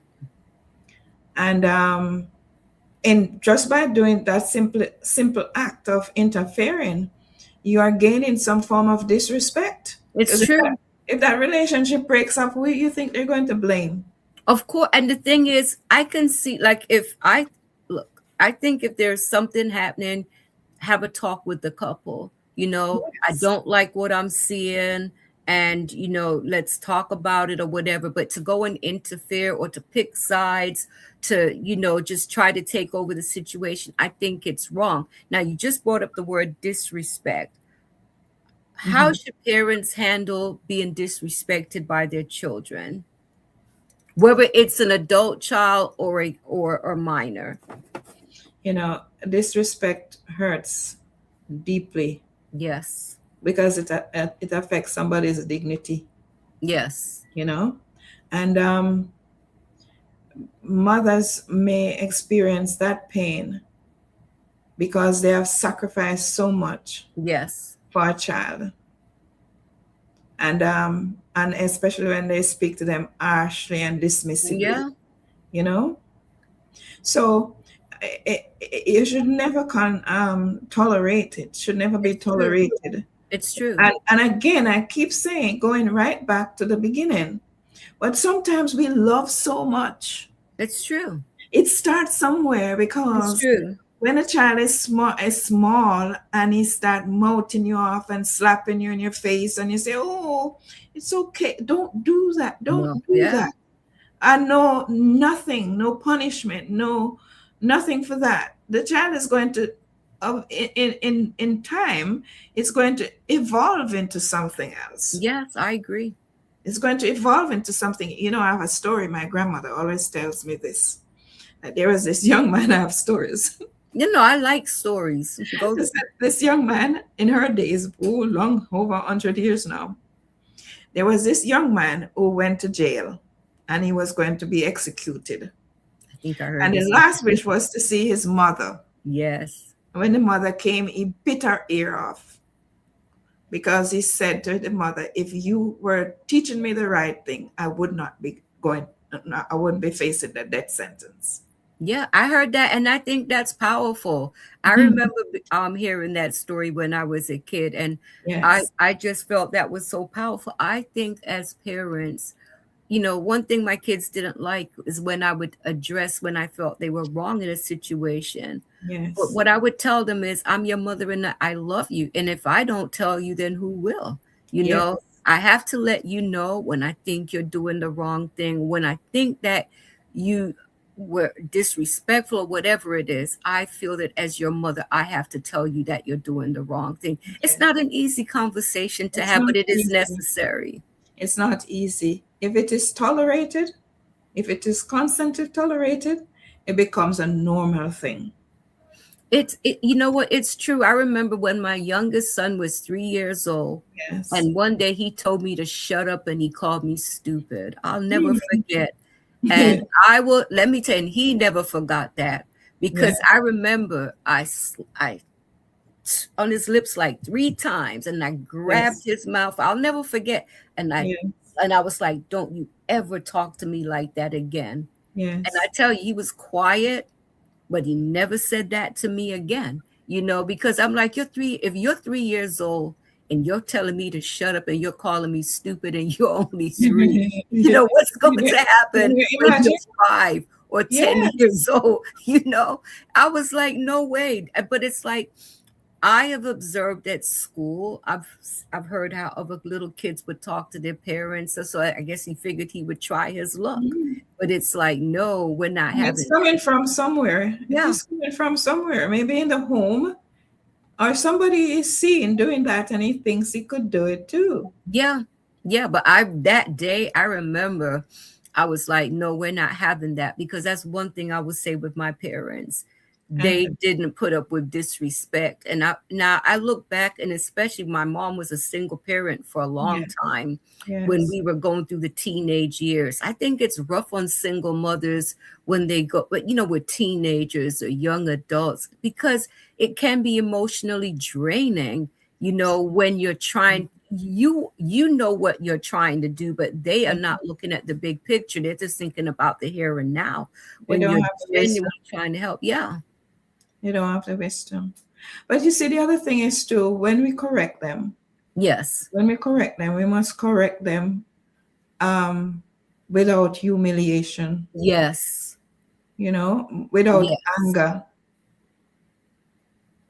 And just by doing that simple act of interfering, you are gaining some form of disrespect. It's Because if that, true. if that relationship breaks up, who you think they're going to blame? Of course. And the thing is, I can see, like, if I look, I think if there's something happening, have a talk with the couple. I Yes. don't like what I'm seeing, and, let's talk about it or whatever. But to go and interfere or to pick sides, to, just try to take over the situation, I think it's wrong. Now, you just brought up the word disrespect. How Mhm. should parents handle being disrespected by their children, whether it's an adult child or minor? Disrespect hurts deeply. Yes. because it affects somebody's dignity, Yes. you know. And mothers may experience that pain because they have sacrificed so much Yes. for a child, and especially when they speak to them harshly and dismissively, Yeah. you know. So you should never tolerate it. Should never be It's true. tolerated. It's true. And again, I keep saying, going right back to the beginning. But sometimes we love so much. It's true. It starts somewhere, It's because true. when a child is small and he start mouthing you off and slapping you in your face, and you say, "Oh, it's okay. Don't do that. No. Don't do Yeah. that." And no, nothing, no punishment, no, nothing for that. The child is going to, in time, it's going to evolve into something else. Yes, I agree. It's going to evolve into something. I have a story. My grandmother always tells me this. That there was this young man. I have stories. I like stories. Go. This young man in her days, long over 100 years now. There was this young man who went to jail, and he was going to be executed. I think I heard And his this. last wish was to see his mother. Yes. When the mother came, he bit her ear off, because he said to the mother, "If you were teaching me the right thing, I wouldn't be facing the death sentence." Yeah, I heard that, and I think that's powerful. I remember hearing that story when I was a kid, and I Yes. I just felt that was so powerful. I think as parents, one thing my kids didn't like is when I would address when I felt they were wrong in a situation. But Yes. what I would tell them is, I'm your mother and I love you. And if I don't tell you, then who will? You Yes. know, I have to let you know when I think you're doing the wrong thing, when I think that you were disrespectful or whatever it is. I feel that as your mother, I have to tell you that you're doing the wrong thing. It's Yes. not an easy conversation to It's have, not but it is easy. necessary. It's not easy. If it is tolerated, if it is constantly tolerated, it becomes a normal thing. You know what? It's true. I remember when my youngest son was 3 years old, Yes. and one day he told me to shut up and he called me stupid. I'll never forget. Yeah. And let me tell you, he never forgot that, Yeah. because I remember I on his lips like 3 times, and I grabbed Yes. his mouth. I'll never forget. And I Yes. and I was like, "Don't you ever talk to me like that again." And I Yes. tell you, he was quiet, but he never said that to me again, because I'm like, if you're 3 years old and you're telling me to shut up and you're calling me stupid and you're only three, Yeah. what's going Yeah. to happen Can you when imagine? you're 5 or 10 Yes. years old? I was like, no way. But it's like, I have observed at school, I've heard how other little kids would talk to their parents. So I guess he figured he would try his luck. Mm. But it's like, no, we're not It's having coming that. from somewhere. It Yeah. is coming from somewhere. Maybe in the home, or somebody is seeing doing that and he thinks he could do it too. Yeah. Yeah. But that day, I remember I was like, no, we're not having that, because that's one thing I would say with my parents. They Uh, didn't put up with disrespect. And I look back, and especially my mom was a single parent for a long yes. time when Yes. we were going through the teenage years. I think it's rough on single mothers when they go, but with teenagers or young adults, because it can be emotionally draining, when you're trying, you know what you're trying to do, but they are not looking at the big picture. They're just thinking about the here and now They when don't you're have the wisdom. genuinely trying to help. Yeah. They don't have the wisdom. But you see, the other thing is too, Yes. when we correct them, we must correct them um, without humiliation, Yes. without Yes. anger,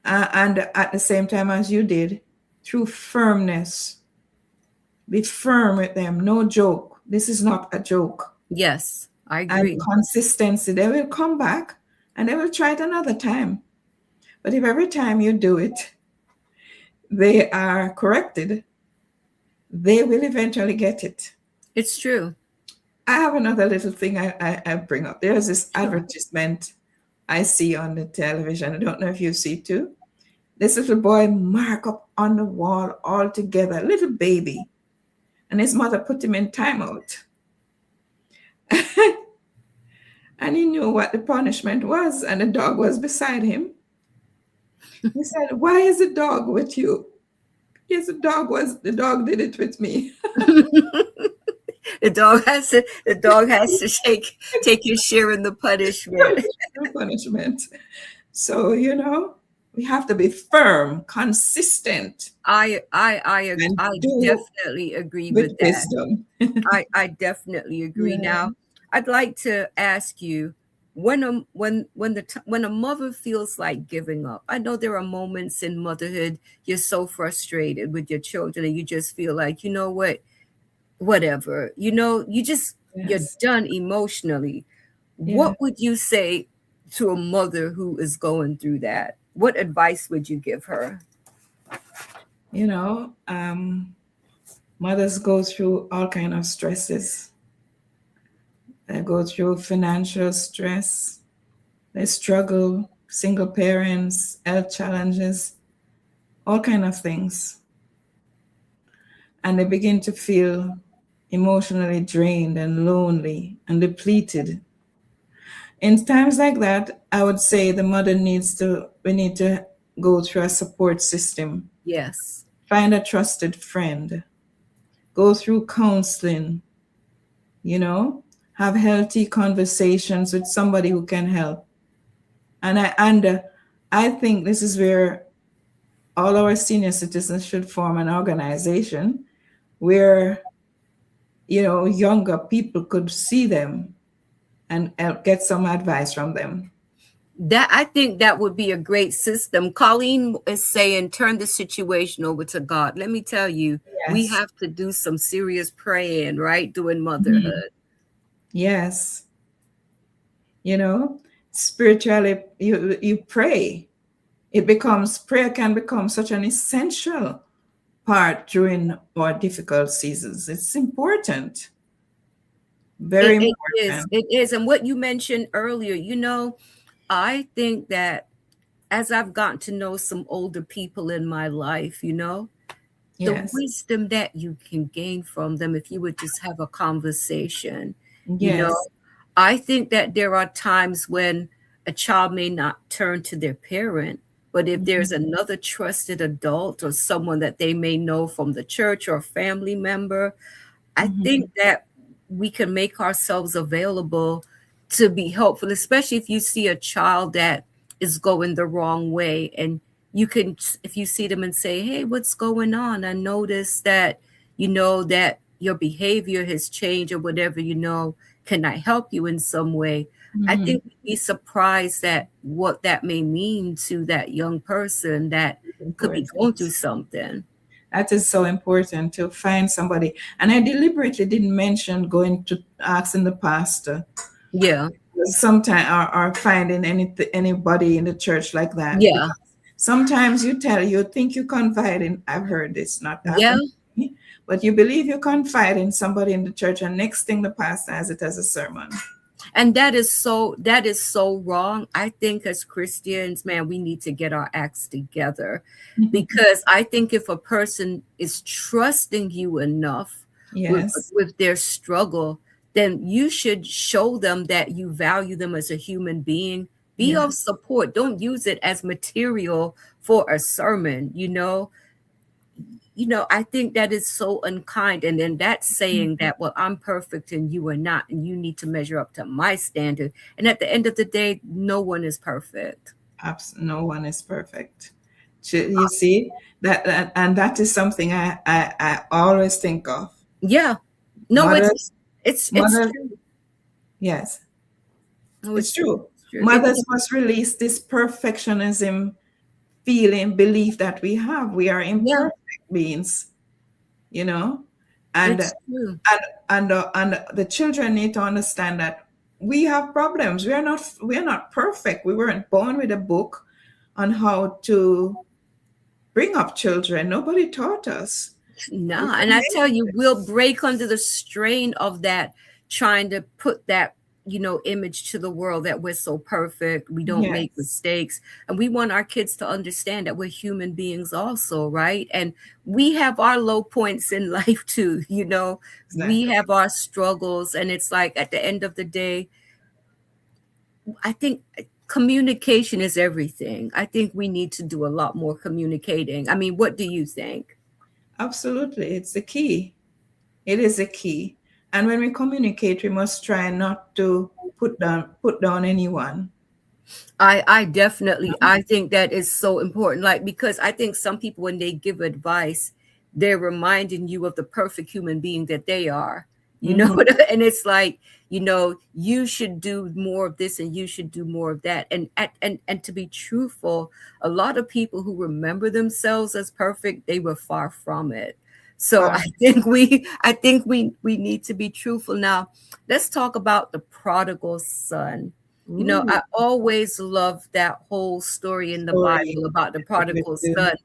and at the same time as you did, through firmness. Be firm with them. No joke. This is not a joke. Yes. I And agree. consistency. They will come back and they will try it another time. But if every time you do it, they are corrected, they will eventually get it. It's true. I have another little thing I bring up. There's this Sure. advertisement I see on the television. I don't know if you see too. This little boy mark up on the wall all together, little baby. And his mother put him in timeout. And he knew what the punishment was, and the dog was beside him. He said, "Why is the dog with you?" Yes, the dog did it with me. The dog has to take his share in the punishment. No punishment. So, we have to be firm, consistent, and I do definitely agree with with that. wisdom. I definitely agree. Yeah. Now, I'd like to ask you, when a mother feels like giving up. I know there are moments in motherhood you're so frustrated with your children and you just feel like, you know what, whatever. You're Yes. done emotionally. Yeah. What would you say to a mother who is going through that? What advice would you give her? You know, mothers go through all kind of stresses. They go through financial stress. They struggle, single parents, health challenges, all kind of things. And they begin to feel emotionally drained and lonely and depleted. In times like that, I would say we need to go through a support system, Yes. find a trusted friend, go through counseling, you know, have healthy conversations with somebody who can help. And I think this is where all our senior citizens should form an organization where, younger people could see them and get some advice from them. That I think that would be a great system. Colleen is saying, turn the situation over to God. Let me tell you, we Yes. have to do some serious praying, right? Doing Mhm. motherhood. Yes. You know, spiritually, you pray. Prayer can become such an essential part during our difficult seasons. It's important, very It is. important. It is. And what you mentioned earlier, I think that as I've gotten to know some older people in my life, the Yes. wisdom that you can gain from them if you would just have a conversation, you know, Yes. I think that there are times when a child may not turn to their parent, but if there's Mhm. another trusted adult or someone that they may know from the church or family member, I think Mhm. that we can make ourselves available to be helpful, especially if you see a child that is going the wrong way. And if you see them and say, "Hey, what's going on? I noticed that, that your behavior has changed or whatever, can I help you in some way?" I Mhm. think we'd be surprised at what that may mean to that young person that It's could be going through important. something. That is so important to find somebody. And I deliberately didn't mention going to asking the pastor Yeah. sometime, or finding anybody in the church like that, Yeah. because sometimes you think you confide in, I've heard this not Yeah. happen to me, but you believe you confide in somebody in the church, and next thing the pastor has it as a sermon. And that is so wrong. I think as Christians, man, we need to get our acts together, because I think if a person is trusting you enough with Yes. with their struggle, then you should show them that you value them as a human being. Be of Yes. support. Don't use it as material for a sermon. I think that is so unkind. And then that's saying that, well, I'm perfect and you are not, and you need to measure up to my standard. And at the end of the day, no one is perfect. No one is perfect. You see and that is something I always think of. Yeah. No, it's Mothers, it's mothers, true. yes, No, it's it's true. true. It's true. Mothers must release this perfectionism feeling, belief that we have. We are Yeah, imperfect beings, you know, and it's true. and the children need to understand that we have problems. We are not perfect. We weren't born with a book on how to bring up children. Nobody taught us. Nah, and I tell you, we'll break under the strain of that, trying to put that image to the world that we're so perfect, we don't make Yes, mistakes, and we want our kids to understand that we're human beings also, right? And we have our low points in life too, we exactly. have our struggles, and it's like at the end of the day, I think communication is everything. I think we need to do a lot more communicating. I mean, what do you think? Absolutely. It's the key. It is a key. And when we communicate, we must try not to put down anyone. I definitely I think that is so important. Like, because I think some people, when they give advice, they're reminding you of the perfect human being that they are. Hmm. And it's like, you should do more of this and you should do more of that. And to be truthful, a lot of people who remember themselves as perfect, they were far from it. So Far. I think we need to be truthful. Now, let's talk about the prodigal son. Ooh, I always love that whole story in the story. Bible about the I really prodigal do. son,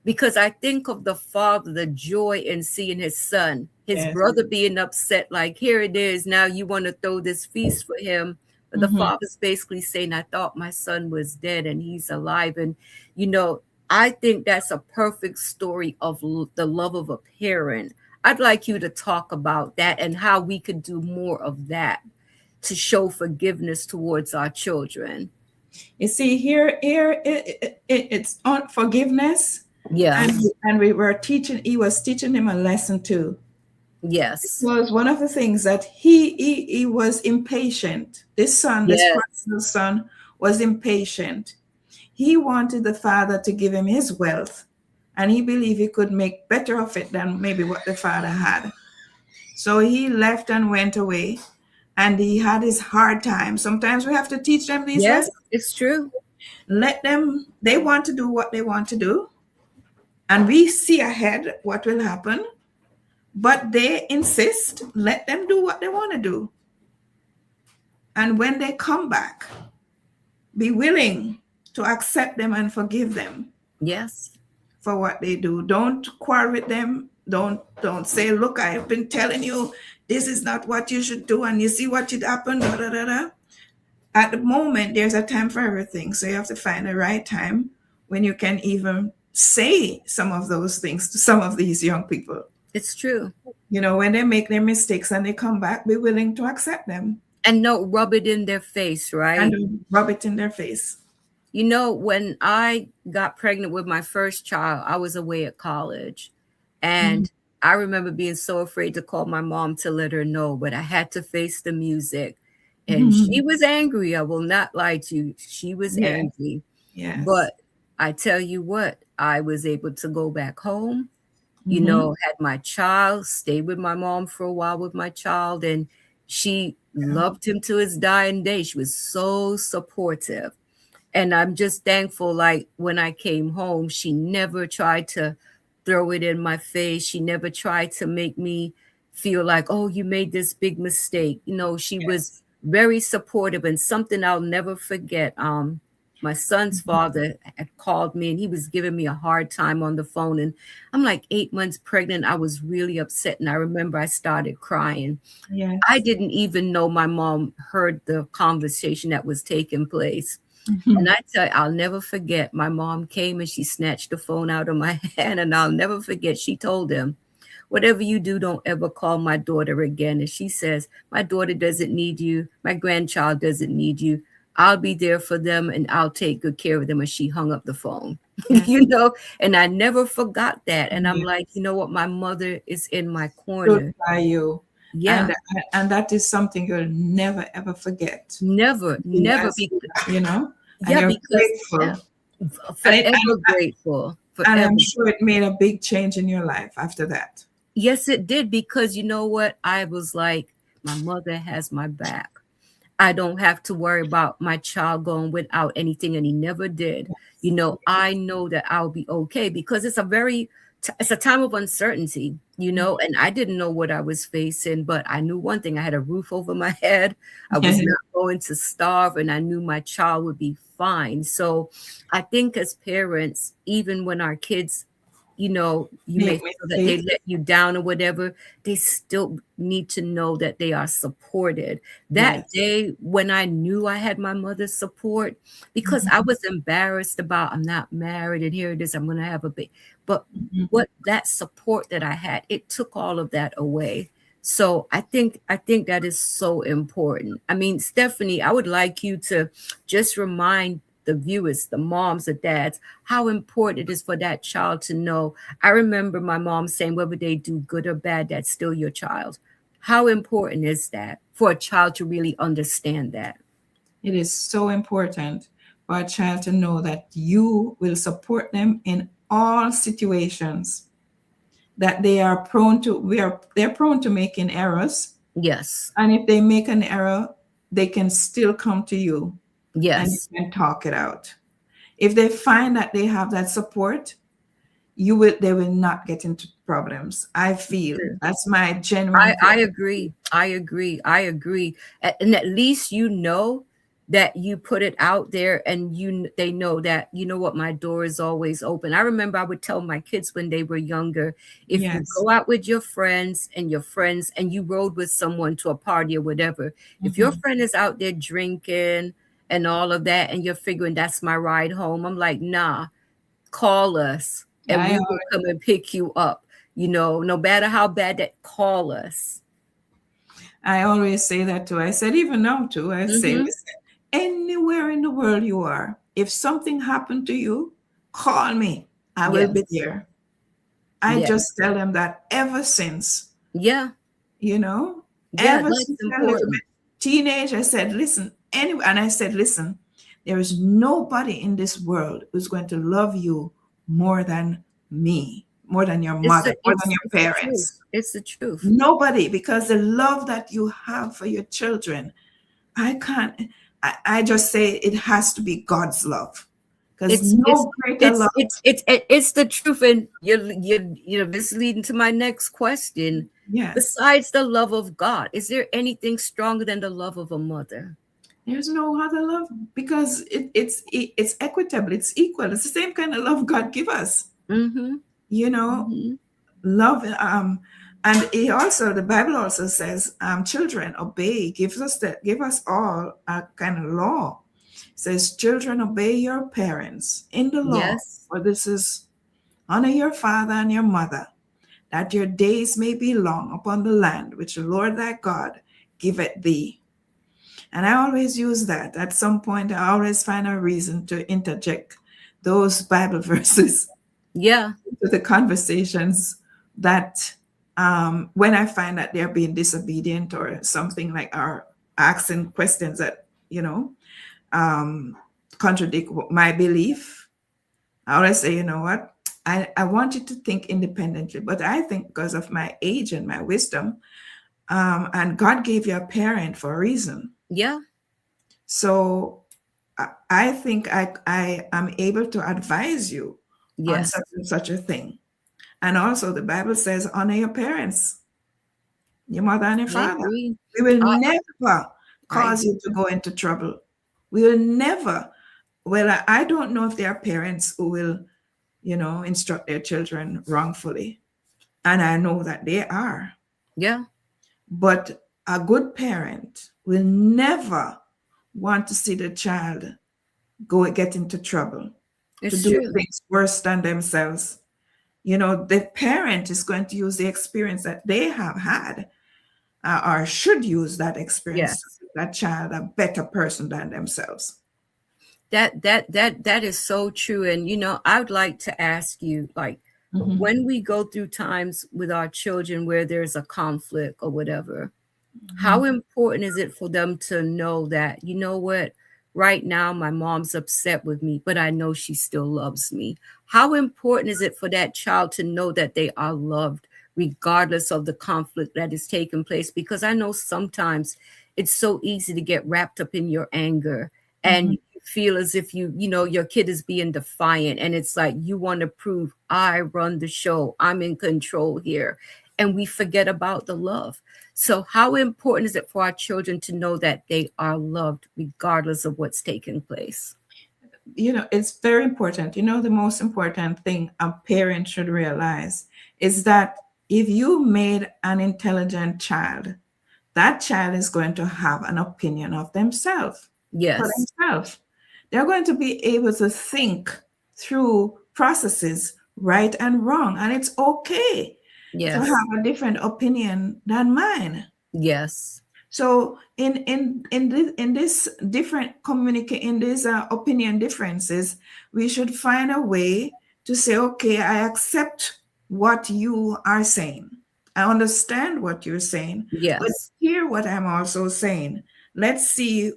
because I think of the father, the joy in seeing his son, his Yes. brother being upset, like, here it is, now you want to throw this feast for him. But the Hmm. father's basically saying, I thought my son was dead and he's alive. And, you know, I think that's a perfect story of the love of a parent. I'd like you to talk about that and how we could do more of that to show forgiveness towards our children. You see, here it's on forgiveness, Yeah. and we were teaching. He was teaching him a lesson too. Yes. Was one of the things that he was impatient. This Yes. prodigal son, was impatient. He wanted the father to give him his wealth, and he believed he could make better of it than maybe what the father had. So he left and went away, and he had his hard time. Sometimes we have to teach them these Yes, lessons. it's true. Let them, they want to do what they want to do, and we see ahead what will happen, but they insist, let them do what they want to do. And when they come back, be willing to accept them and forgive them Yes. for what they do. Don't quarrel with them. Don't say, look, I've been telling you this is not what you should do, and you see what should happen. Da, da, da, da. At the moment, there's a time for everything. So you have to find the right time when you can even say some of those things to some of these young people. It's true. When they make their mistakes and they come back, be willing to accept them And no, rub it in their face, and right? don't rub it in their face. When I got pregnant with my first child, I was away at college. Mhm. And I remember being so afraid to call my mom to let her know, but I had to face the music. And she Mhm. was angry. I will not lie to you. She was Yes, angry. yes. But I tell you what, I was able to go back home, Hmm. had my child, stayed with my mom for a while with my child, and she loved him to his dying day. She was so supportive. And I'm just thankful, like when I came home, she never tried to throw it in my face. She never tried to make me feel like, oh, you made this big mistake. She was Yes. very supportive, and something I'll never forget. My son's Mhm. father had called me and he was giving me a hard time on the phone. And I'm like 8 months pregnant. I was really upset. And I remember I started crying. I Yes. didn't even know my mom heard the conversation that was taking place. And Mhm. I tell you, I'll never forget. My mom came and she snatched the phone out of my hand, and I'll never forget. She told him, whatever you do, don't ever call my daughter again. And she says, my daughter doesn't need you. My grandchild doesn't need you. I'll be there for them and I'll take good care of them. And she hung up the phone, Yes. and I never forgot that. And I'm like, you Yes. know what? My mother is in my Stood corner. by you, Yeah, and that is something you'll never ever forget. never, never As be, and yeah, you're because, yeah, grateful, and it forever grateful, and I'm forever. sure it made a big change in your life after that. Yes, it did, because you know what? I was like, my mother has my back. I don't have to worry about my child going without anything, and he never did. I know that I'll be okay, because it's a time of uncertainty, and I didn't know what I was facing, but I knew one thing: I had a roof over my head. I was not going to starve, and I knew my child would be fine. So I think as parents, even when our kids, you may Make feel that they mistakes. let you down or whatever, they still need to know that they are supported. That Yes. day when I knew I had my mother's support, because I Mhm. was embarrassed about I'm not married and here it is, I'm going to have a baby. But Mhm. what that support that I had, it took all of that away. So I think that is so important. I mean, Stephanie, I would like you to just remind the viewers, the moms, the dads, how important it is for that child to know. I remember my mom saying, whether they do good or bad, that's still your child. How important is that for a child to really understand that? It is so important for a child to know that you will support them in all situations, that they are prone to they're prone to making errors. Yes. And if they make an error, they can still come to you and Yes. you can talk it out. If they find that they have that support, they will not get into problems. I feel that's my genuine I feeling. agree. I agree. I agree. And at least that you put it out there, and they know that, you know what, my door is always open. I remember I would tell my kids when they were younger, if you Yes. go out with your friends and you rode with someone to a party or whatever, if your Mhm. friend is out there drinking and all of that and you're figuring that's my ride home, I'm like, nah, call us and I we will come and pick you up. No matter how bad that, call us. I always say that too. I said, even now too, I say, Hmm. listen, anywhere in the world you are, if something happened to you, call me. I will be Yes. there. I Yes. just tell them that ever since, Yeah. you know, Yeah. ever That's since a little important. bit teenage, I said, listen, anyway, and I said, listen, there is nobody in this world who's going to love you more than me, more than your It's mother, the more than it's your it's the truth. parents. It's the truth. Nobody, because the love that you have for your children, I can't, I just say it has to be God's love, because It's it's no greater it's love. it's it's it's the truth. And this leading to my next question. Yes, Besides the love of God, is there anything stronger than the love of a mother? there's no other love, because it's equitable, it's equal, it's the same kind of love God give us. Mm-hmm. You know, Mm-hmm. love. And he also, the Bible also says, children obey, give us all a kind of law. It says, children, obey your parents in the law, Yes. for this is honor your father and your mother, that your days may be long upon the land which the Lord thy God giveth thee. And I always use that. At some point, I always find a reason to interject those Bible verses Yeah. to the conversations that, when I find that they're being disobedient or something, like, are asking questions that, you know, um, contradict my belief, I always say, you know what? I want you to think independently, but I think because of my age and my wisdom, and God gave you a parent for a reason. Yeah. So I think I am able to advise you on Yes. such and such a thing. And also, the Bible says, honor your parents, your mother and your I father. agree. We will I never I cause you to agree. go into trouble. We will never. Well, I don't know if there are parents who will, instruct their children wrongfully. And I know that they are. Yeah. But a good parent will never want to see the child get into trouble, to It's do true. things worse than themselves. The parent is going to use the experience that they have had, or should use that experience to Yes. make that child a better person than themselves. That is so true. And I would like to ask you, like, Mhm. when we go through times with our children where there's a conflict or whatever, how Mhm. important is it for them to know that, you know what, right now my mom's upset with me, but I know she still loves me? How important is it for that child to know that they are loved regardless of the conflict that is taking place? Because I know sometimes it's so easy to get wrapped up in your anger, and Mhm. you feel as if your kid is being defiant, and it's like you want to prove I run the show, I'm in control here, and we forget about the love. So, how important is it for our children to know that they are loved regardless of what's taking place? It's very important. The most important thing a parent should realize is that if you made an intelligent child, that child is going to have an opinion of themselves, for Yes. themselves. They're going to be able to think through processes, right and wrong. And it's okay to Yes. have a different opinion than mine. Yes. So in this different communicate in these opinion differences, we should find a way to say, okay, I accept what you are saying. I understand what you're saying, but Yes. hear what I'm also saying. Let's see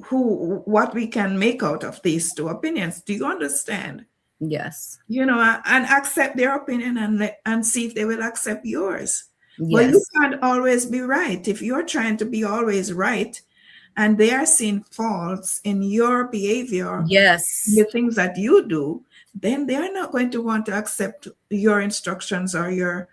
what we can make out of these two opinions. Do you understand? Yes. And accept their opinion and see if they will accept yours. But you Yes. can't always be right. If you're trying to be always right and they are seeing faults in your behavior, the Yes. things that you do, then they are not going to want to accept your instructions or your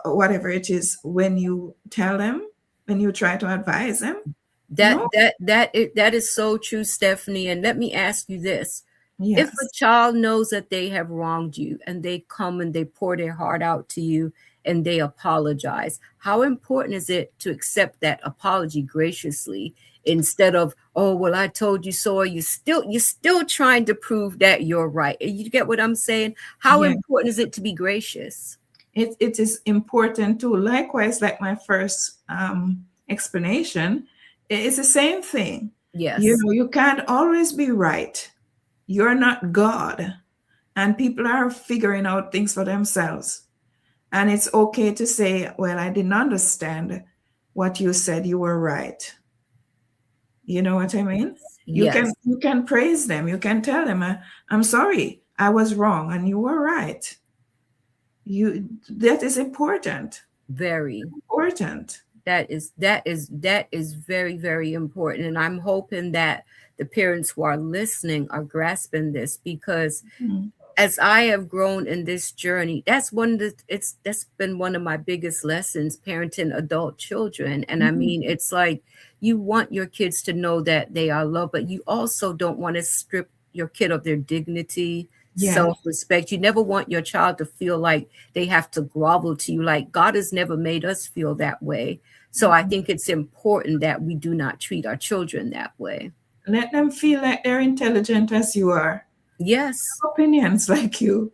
whatever it is when you tell them, when you try to advise them. That No. that is so true, Stephanie. And let me ask you this. If a Yes. child knows that they have wronged you and they come and they pour their heart out to you and they apologize, how important is it to accept that apology graciously instead of, oh well, I told you so, or you're still trying to prove that you're right? You get what I'm saying? How Yeah. important is it to be gracious? It is important too. Likewise, like my first explanation, it's the same thing. Yes. You can't always be right. You're not God, and people are figuring out things for themselves. And it's okay to say, "Well, I didn't understand what you said. You were right." You know what I mean? You can Yes. you can praise them. You can tell them, "I'm sorry. I was wrong, and you were right." That is important. Very. Important. That is very, very important, and I'm hoping that the parents who are listening are grasping this, because Mhm. as I have grown in this journey, that's been one of my biggest lessons, parenting adult children. And I Mhm. mean, it's like you want your kids to know that they are loved, but you also don't want to strip your kid of their dignity, Yeah. self-respect. You never want your child to feel like they have to grovel to you. Like, God has never made us feel that way. So I think it's important that we do not treat our children that way. Let them feel like they're intelligent as you are. Yes. Opinions like you.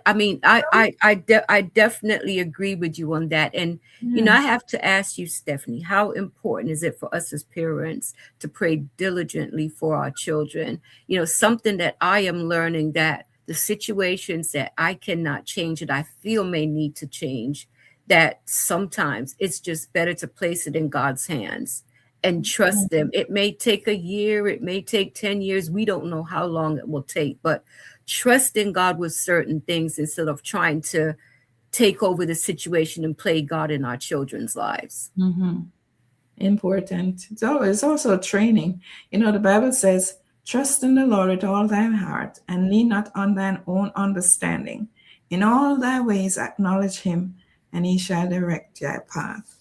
I mean, I definitely agree with you on that. And Yeah. I have to ask you, Stephanie, how important is it for us as parents to pray diligently for our children? Something that I am learning, that the situations that I cannot change, that I feel may need to change, that sometimes it's just better to place it in God's hands and trust them. It may take a year, it may take 10 years. We don't know how long it will take, but trust in God with certain things instead of trying to take over the situation and play God in our children's lives. Hmm. Important. It's also training. The Bible says, "Trust in the Lord with all thine heart, and lean not on thine own understanding. In all thy ways acknowledge him, and he shall direct thy path."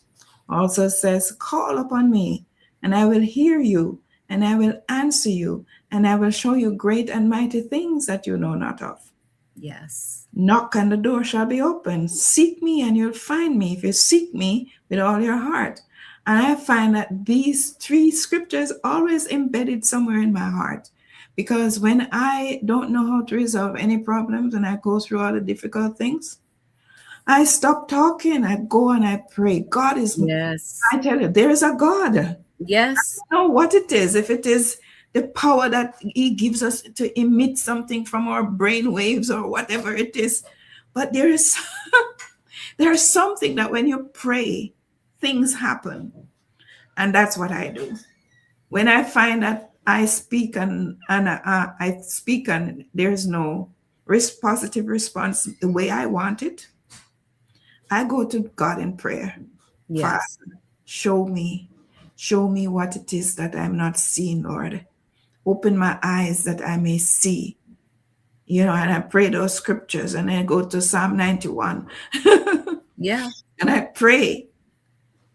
Also says, "Call upon me, and I will hear you, and I will answer you, and I will show you great and mighty things that you know not of." Yes. Knock and the door shall be open. Seek me and you'll find me if you seek me with all your heart. And I find that these three scriptures always embedded somewhere in my heart. Because when I don't know how to resolve any problems and I go through all the difficult things, I stop talking. I go and I pray. Yes. I tell you, there is a God. Yes. Know what it is. If it is the power that he gives us to emit something from our brain waves or whatever it is, but there's something that when you pray, things happen. And that's what I do. When I find that I speak and I speak and there's no positive response the way I want it, I go to God in prayer. Father, Yes. show me, show me what it is that I'm not seeing, Lord. Open my eyes that I may see. And I pray those scriptures and I go to Psalm 91 Yeah. and I pray.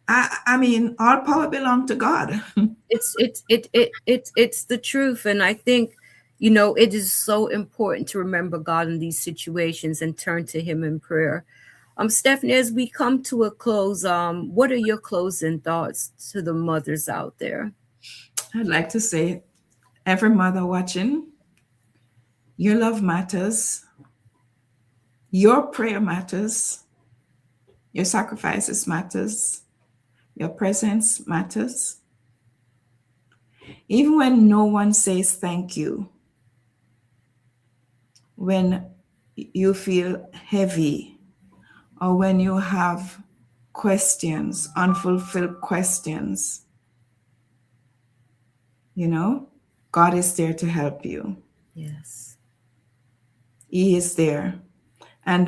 I mean, all power belongs to God. It's the truth. And I think You know, it is so important to remember God in these situations and turn to Him in prayer. Stephanie, as we come to a close, what are your closing thoughts to the mothers out there? I'd like to say, every mother watching, your love matters, your prayer matters, your sacrifices matters, your presence matters. Even when no one says thank you, when you feel heavy, or when you have questions, unfulfilled questions, you know, God is there to help you. Yes. He is there. And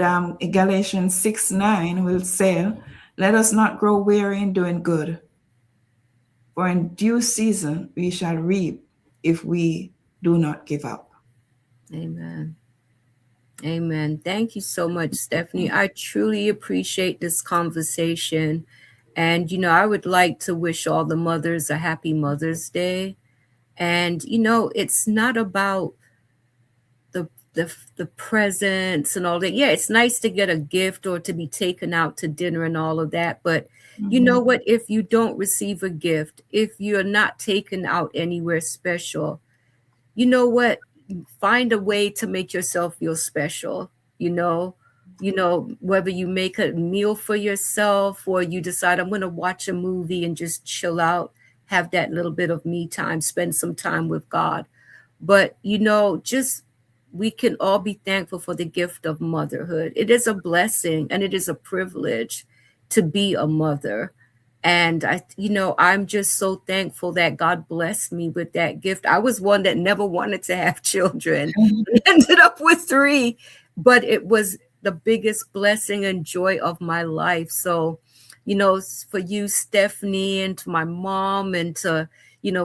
Galatians 6:9 will say, let us not grow weary in doing good, for in due season we shall reap if we do not give up. Amen. Amen. Thank you so much, Stephanie. I truly appreciate this conversation. And, I would like to wish all the mothers a happy Mother's Day. And, it's not about the, the presents and all that. Yeah, it's nice to get a gift or to be taken out to dinner and all of that. But you Mhm. know what? If you don't receive a gift, if you're not taken out anywhere special, you know what? Find a way to make yourself feel special, you know. Whether you make a meal for yourself or you decide I'm going to watch a movie and just chill out, have that little bit of me time, spend some time with God. But just we can all be thankful for the gift of motherhood. It is a blessing and it is a privilege to be a mother. And I'm just so thankful that God blessed me with that gift. I was one that never wanted to have children, ended up with three, but it was the biggest blessing and joy of my life. So, for you, Stephanie, and to my mom, and to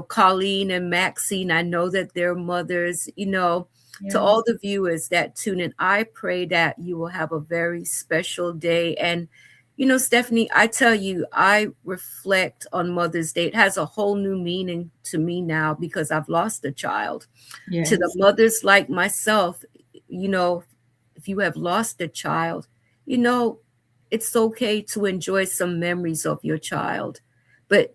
Colleen and Maxine, I know that they're mothers, to Yes. all the viewers that tune in. I pray that you will have a very special day. And Stephanie, I tell you, I reflect on Mother's Day. It has a whole new meaning to me now because I've lost a child. To the Yes. mothers like myself, you know, if you have lost a child, you know, it's okay to enjoy some memories of your child, but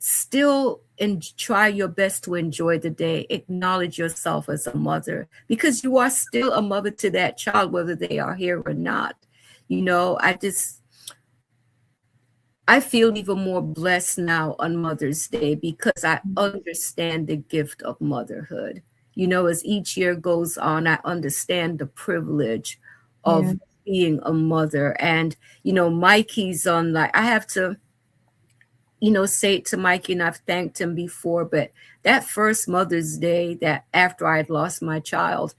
still and try your best to enjoy the day. Acknowledge yourself as a mother because you are still a mother to that child, whether they are here or not. I feel even more blessed now on Mother's Day because I understand the gift of motherhood. As each year goes on, I understand the privilege Yeah. of being a mother. And, Mikey's on, like, I have to, say it to Mikey, and I've thanked him before, but that first Mother's Day, that after I had lost my child,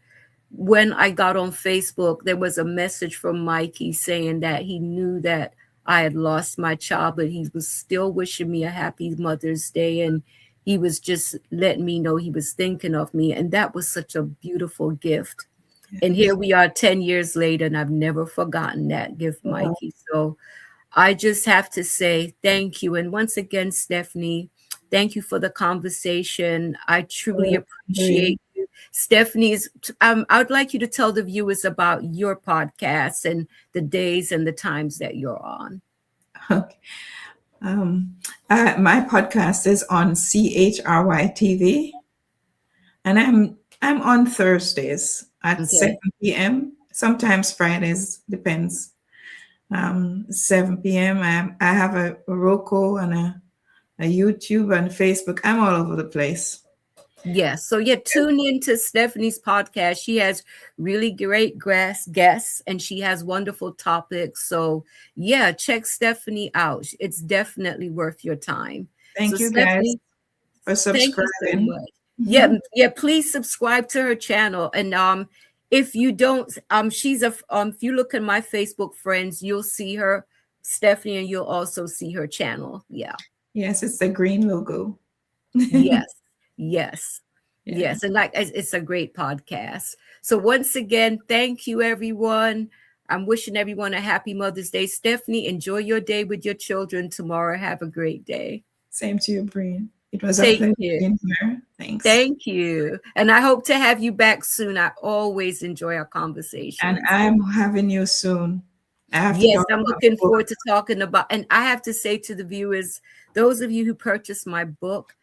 when I got on Facebook, there was a message from Mikey saying that he knew that I had lost my child, but he was still wishing me a happy Mother's Day. And he was just letting me know he was thinking of me. And that was such a beautiful gift. And here Yes. we are 10 years later, and I've never forgotten that gift, Wow. Mikey. So I just have to say thank you. And once again, Stephanie, thank you for the conversation. I truly Oh, great. appreciate you. Stephanie's, I would like you to tell the viewers about your podcast and the days and the times that you're on. Okay. Um, my podcast is on CHRY TV, and I'm on Thursdays at Okay. 7 p.m. Sometimes Fridays, depends. 7 p.m. I have a Roku and a YouTube and Facebook. I'm all over the place. Yes. So yeah, tune into Stephanie's podcast. She has really great guests and she has wonderful topics. So yeah, check Stephanie out. It's definitely worth your time. So Thank you guys Stephanie, for thank you so subscribing. much. Yeah, yeah, please subscribe to her channel. And if you don't, she's a if you look at my Facebook friends, you'll see her, Stephanie, and you'll also see her channel. Yeah. Yes, it's the green logo. Yes. Yes. Yeah. Yes. And like it's a great podcast. So once again, thank you everyone. I'm wishing everyone a happy Mother's Day. Stephanie, enjoy your day with your children tomorrow. Have a great day. Same to you, Breen. It was a Take pleasure care. being here. Thanks. Thank you. And I hope to have you back soon. I always enjoy our And conversations. I'm having you soon. I have to Yes, talk I'm about looking book. forward to talking about, and I have to say to the viewers, those of you who purchased my book,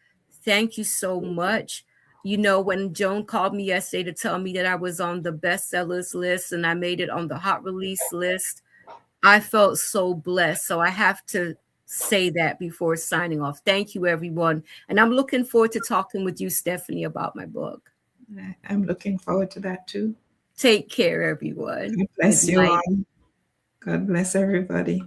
thank you so much. You know, when Joan called me yesterday to tell me that I was on the bestsellers list and I made it on the hot release list, I felt so blessed. So I have to say that before signing off. Thank you, everyone. And I'm looking forward to talking with you, Stephanie, about my book. I'm looking forward to that too. Take care, everyone. God Good bless you night. all. God bless everybody.